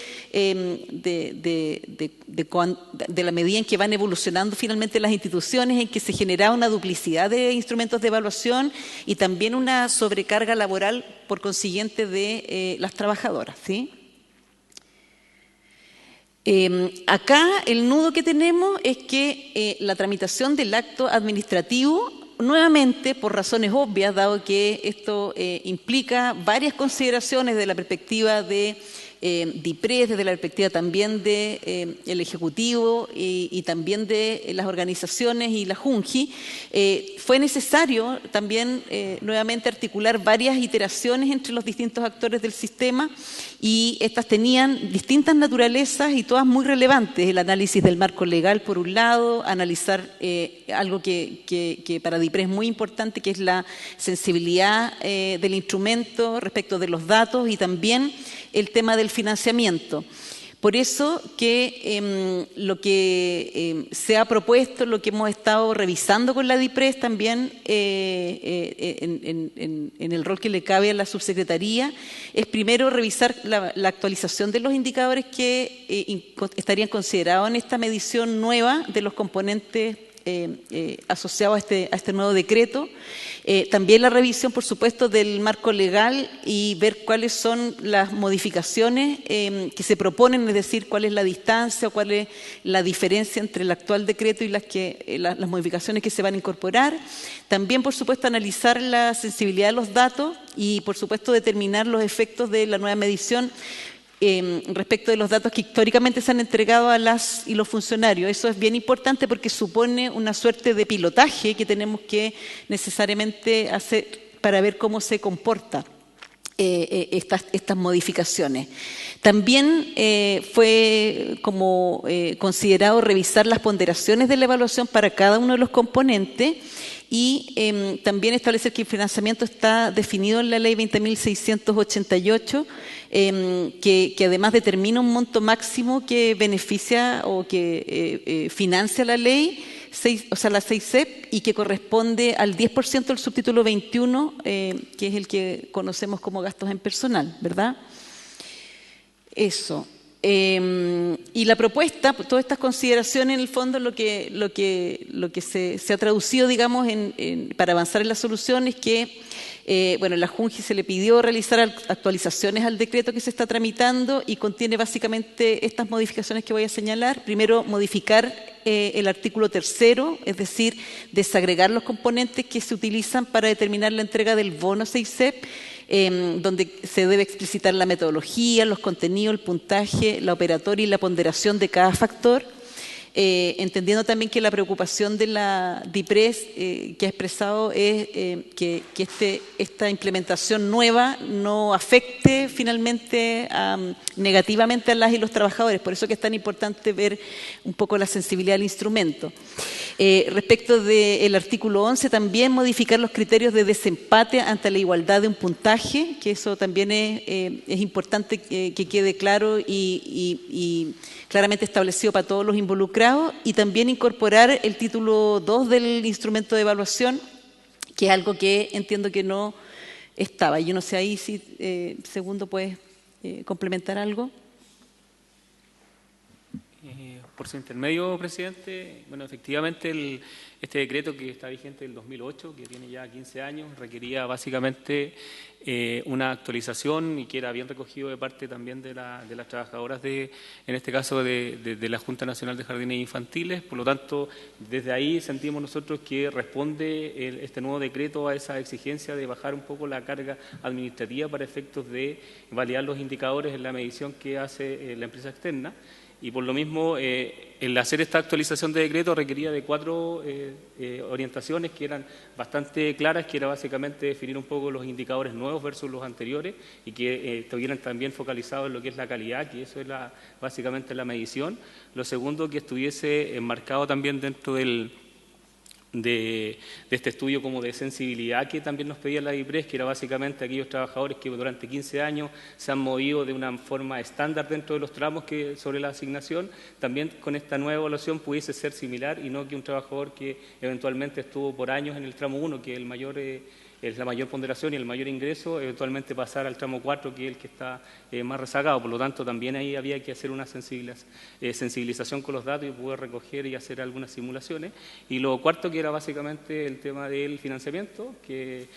la medida en que van evolucionando finalmente las instituciones, en que se generaba una duplicidad de instrumentos de evaluación y también una sobrecarga laboral, por consiguiente, de las trabajadoras, ¿sí? Acá el nudo que tenemos es que la tramitación del acto administrativo, nuevamente por razones obvias, dado que esto implica varias consideraciones de la perspectiva de DIPRES, desde la perspectiva también del Ejecutivo y también de las organizaciones y la Junji, fue necesario también nuevamente articular varias iteraciones entre los distintos actores del sistema y estas tenían distintas naturalezas y todas muy relevantes. El análisis del marco legal, por un lado, analizar algo que para DIPRES es muy importante, que es la sensibilidad del instrumento respecto de los datos y también el tema del financiamiento. Por eso que lo que se ha propuesto, lo que hemos estado revisando con la DIPRES también en el rol que le cabe a la subsecretaría, es primero revisar la actualización de los indicadores que estarían considerados en esta medición nueva de los componentes asociados a este nuevo decreto. También la revisión, por supuesto, del marco legal y ver cuáles son las modificaciones que se proponen, es decir, cuál es la distancia o cuál es la diferencia entre el actual decreto y las modificaciones que se van a incorporar. También, por supuesto, analizar la sensibilidad de los datos y, por supuesto, determinar los efectos de la nueva medición respecto de los datos que históricamente se han entregado a las y los funcionarios. Eso es bien importante porque supone una suerte de pilotaje que tenemos que necesariamente hacer para ver cómo se comporta estas modificaciones. También fue como considerado revisar las ponderaciones de la evaluación para cada uno de los componentes y también establecer que el financiamiento está definido en la ley 20.688, que además determina un monto máximo que beneficia o que financia la ley, la 6CEP, y que corresponde al 10% del subtítulo 21, que es el que conocemos como gastos en personal, ¿verdad? Eso. Y la propuesta, todas estas consideraciones, en el fondo, lo que se ha traducido, digamos, para avanzar en la solución es que, bueno, la Junji se le pidió realizar actualizaciones al decreto que se está tramitando y contiene básicamente estas modificaciones que voy a señalar. Primero, modificar el artículo 3º, es decir, desagregar los componentes que se utilizan para determinar la entrega del bono CICEP, donde se debe explicitar la metodología, los contenidos, el puntaje, la operatoria y la ponderación de cada factor, entendiendo también que la preocupación de la DIPRES que ha expresado es que esta implementación nueva no afecte finalmente negativamente a las y los trabajadores. Por eso que es tan importante ver un poco la sensibilidad del instrumento. Respecto del artículo 11, también modificar los criterios de desempate ante la igualdad de un puntaje, que eso también es importante que quede claro y claramente establecido para todos los involucrados, y también incorporar el título 2 del instrumento de evaluación, que es algo que entiendo que no estaba. Yo no sé ahí si Segundo puedes complementar algo. Por su intermedio, presidente, bueno, efectivamente este decreto que está vigente del 2008, que tiene ya 15 años, requería básicamente una actualización y que era bien recogido de parte también de las trabajadoras en este caso de la Junta Nacional de Jardines Infantiles. Por lo tanto, desde ahí sentimos nosotros que responde este nuevo decreto a esa exigencia de bajar un poco la carga administrativa para efectos de validar los indicadores en la medición que hace la empresa externa. Y por lo mismo, el hacer esta actualización de decreto requería de 4 orientaciones que eran bastante claras, que era básicamente definir un poco los indicadores nuevos versus los anteriores y que estuvieran también focalizados en lo que es la calidad, que eso es básicamente la medición. Lo segundo, que estuviese enmarcado también dentro de este estudio como de sensibilidad que también nos pedía la DIPRES, que era básicamente aquellos trabajadores que durante 15 años se han movido de una forma estándar dentro de los tramos sobre la asignación, también con esta nueva evaluación pudiese ser similar y no que un trabajador que eventualmente estuvo por años en el tramo 1, que es la mayor ponderación y el mayor ingreso, eventualmente pasar al tramo 4, que es el que está más rezagado. Por lo tanto, también ahí había que hacer una sensibilización con los datos y poder recoger y hacer algunas simulaciones. Y lo cuarto, que era básicamente el tema del financiamiento, que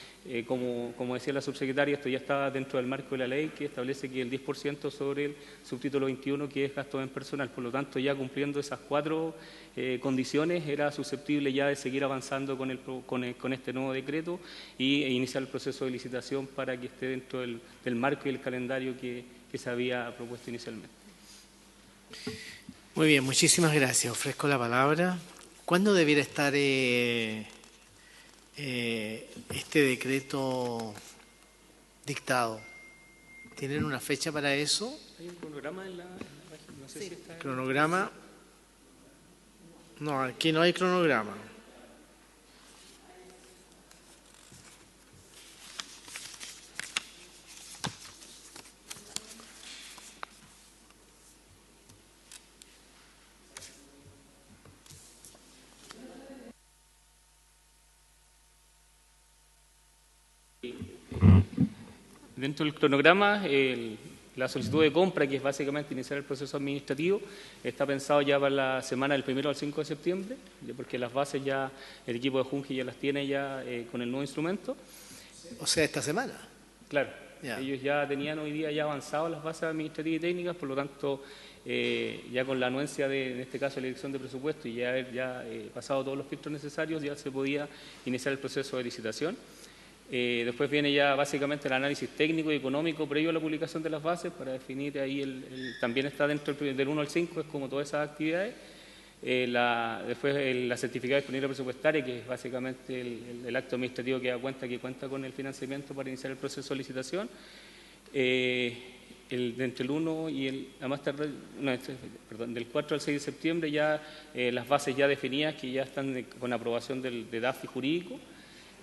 como decía la subsecretaria, esto ya está dentro del marco de la ley, que establece que el 10% sobre el subtítulo 21, que es gasto en personal. Por lo tanto, ya cumpliendo esas 4 condiciones, era susceptible ya de seguir avanzando con este nuevo decreto e iniciar el proceso de licitación para que esté dentro del marco y el calendario que se había propuesto inicialmente. Muy bien, muchísimas gracias. Ofrezco la palabra. ¿Cuándo debiera estar este decreto dictado? ¿Tienen una fecha para eso? ¿Hay un cronograma en la página? No sé si está... ¿Cronograma? No, aquí no hay cronograma. Dentro del cronograma, la solicitud de compra, que es básicamente iniciar el proceso administrativo, está pensado ya para la semana del 1 al 5 de septiembre, porque las bases ya, el equipo de Junji ya las tiene ya con el nuevo instrumento. O sea, esta semana. Claro, Ya. Ellos ya tenían hoy día ya avanzado las bases administrativas y técnicas, por lo tanto, ya con la anuencia en este caso, la dirección de presupuesto y ya haber pasado todos los filtros necesarios, ya se podía iniciar el proceso de licitación. Después viene ya básicamente el análisis técnico y económico previo a la publicación de las bases para definir ahí, también está dentro del 1 al 5, es como todas esas actividades. Después la certificado de disponibilidad presupuestaria, que es básicamente el acto administrativo que da cuenta que cuenta con el financiamiento para iniciar el proceso de licitación. Entre el 1 y del 4 al 6 de septiembre ya las bases ya definidas que ya están con aprobación de DAFI jurídico.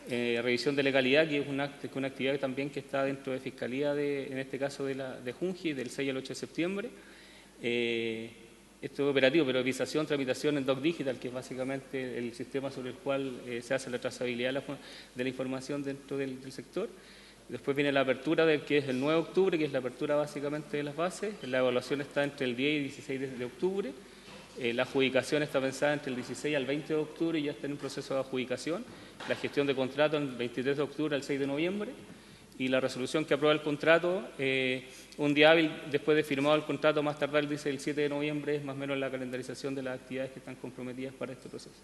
Revisión de legalidad, que es una actividad también que está dentro de Fiscalía, en este caso de Junji, del 6 al 8 de septiembre. Esto es operativo, pero revisación, tramitación en Doc Digital, que es básicamente el sistema sobre el cual se hace la trazabilidad de la información dentro del sector. Después viene la apertura, que es el 9 de octubre, que es la apertura básicamente de las bases. La evaluación está entre el 10 y 16 de octubre. La adjudicación está pensada entre el 16 al 20 de octubre y ya está en un proceso de adjudicación. La gestión de contrato el 23 de octubre al 6 de noviembre. Y la resolución que aprueba el contrato, un día hábil después de firmado el contrato, más tardar, dice el 7 de noviembre, es más o menos la calendarización de las actividades que están comprometidas para este proceso.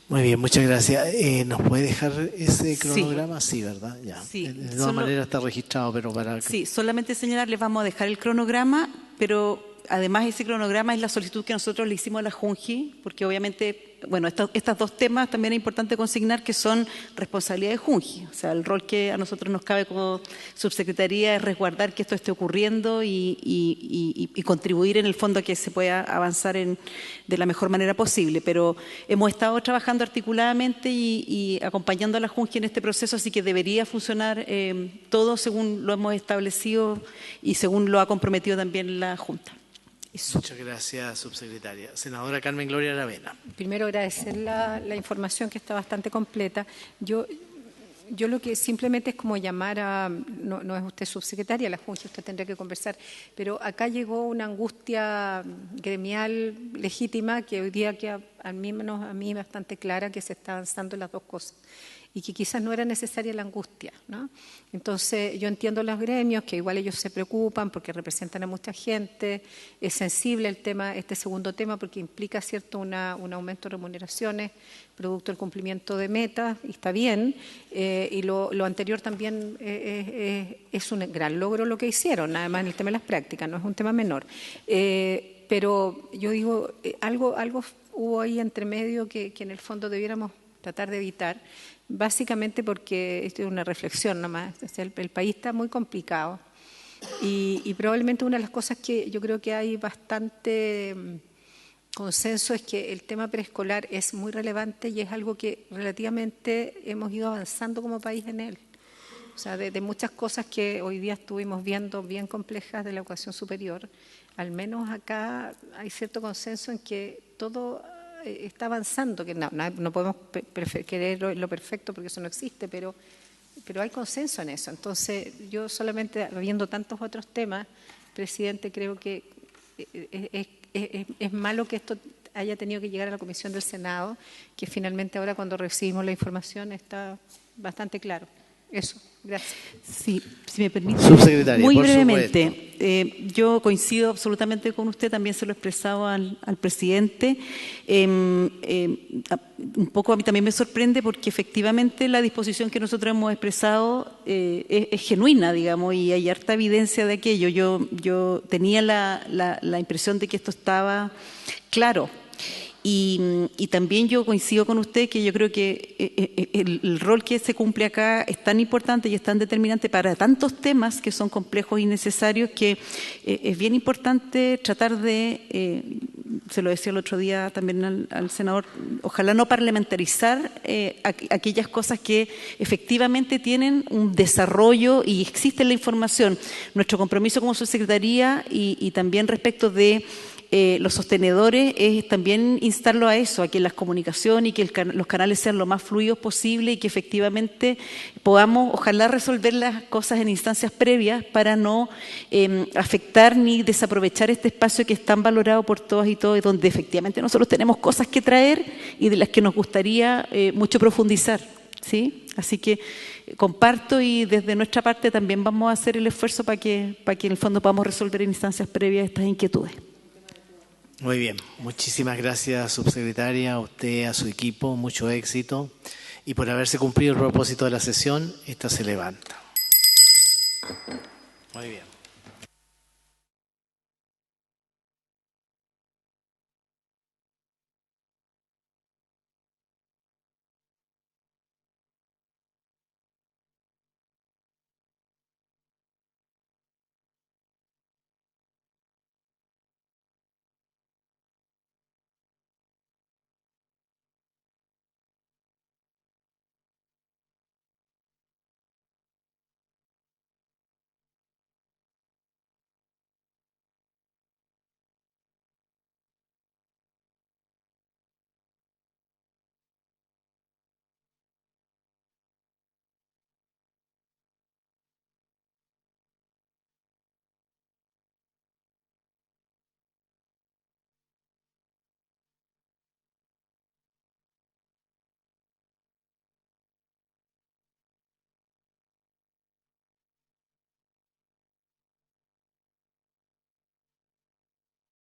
Muy bien, muchas gracias. ¿Nos puede dejar ese cronograma? Sí, ¿verdad? Ya. Sí. De todas maneras está registrado, pero para... Sí, solamente señalar, les vamos a dejar el cronograma, pero además ese cronograma es la solicitud que nosotros le hicimos a la Junji, porque obviamente, bueno, estos dos temas también es importante consignar que son responsabilidad de Junji. O sea, el rol que a nosotros nos cabe como subsecretaría es resguardar que esto esté ocurriendo y contribuir en el fondo a que se pueda avanzar de la mejor manera posible. Pero hemos estado trabajando articuladamente y acompañando a la Junji en este proceso, así que debería funcionar todo según lo hemos establecido y según lo ha comprometido también la Junta. Eso. Muchas gracias, subsecretaria. Senadora Carmen Gloria Aravena. Primero agradecer la información que está bastante completa. Yo lo que simplemente es como llamar a, no es usted subsecretaria, la Junta, usted tendría que conversar, pero acá llegó una angustia gremial legítima que hoy día queda al menos a mí bastante clara que se está avanzando en las dos cosas y que quizás no era necesaria la angustia, ¿no? Entonces, yo entiendo los gremios, que igual ellos se preocupan porque representan a mucha gente, es sensible el tema, este segundo tema, porque implica, ¿cierto?, un aumento de remuneraciones, producto del cumplimiento de metas, y está bien, y lo anterior también es un gran logro lo que hicieron, nada más en el tema de las prácticas, no es un tema menor. Pero yo digo, algo hubo ahí entre medio que en el fondo debiéramos tratar de evitar, básicamente porque, esto es una reflexión nomás, el país está muy complicado y probablemente una de las cosas que yo creo que hay bastante consenso es que el tema preescolar es muy relevante y es algo que relativamente hemos ido avanzando como país en él. O sea, de muchas cosas que hoy día estuvimos viendo bien complejas de la educación superior, al menos acá hay cierto consenso en que todo está avanzando, que no podemos querer lo perfecto porque eso no existe, pero hay consenso en eso. Entonces, yo solamente viendo tantos otros temas, presidente, creo que es malo que esto haya tenido que llegar a la Comisión del Senado, que finalmente ahora cuando recibimos la información está bastante claro. Eso, gracias. Sí, si me permite, subsecretaria, muy brevemente. Yo coincido absolutamente con usted, también se lo he expresado al presidente. Un poco a mí también me sorprende porque efectivamente la disposición que nosotros hemos expresado es genuina, digamos, y hay harta evidencia de aquello. Yo tenía la impresión de que esto estaba claro. Y también yo coincido con usted que yo creo que el rol que se cumple acá es tan importante y es tan determinante para tantos temas que son complejos y necesarios que es bien importante tratar de, se lo decía el otro día también al senador, ojalá no parlamentarizar aquellas cosas que efectivamente tienen un desarrollo y existe la información. Nuestro compromiso como subsecretaría y también respecto de los sostenedores es también instarlo a eso, a que las comunicaciones y que los canales sean lo más fluidos posible y que efectivamente podamos, ojalá, resolver las cosas en instancias previas para no afectar ni desaprovechar este espacio que es tan valorado por todas y todos, donde efectivamente nosotros tenemos cosas que traer y de las que nos gustaría mucho profundizar, ¿sí? Así que comparto y desde nuestra parte también vamos a hacer el esfuerzo para que en el fondo podamos resolver en instancias previas estas inquietudes. Muy bien, muchísimas gracias, subsecretaria, a usted, a su equipo, mucho éxito. Y por haberse cumplido el propósito de la sesión, esta se levanta. Muy bien.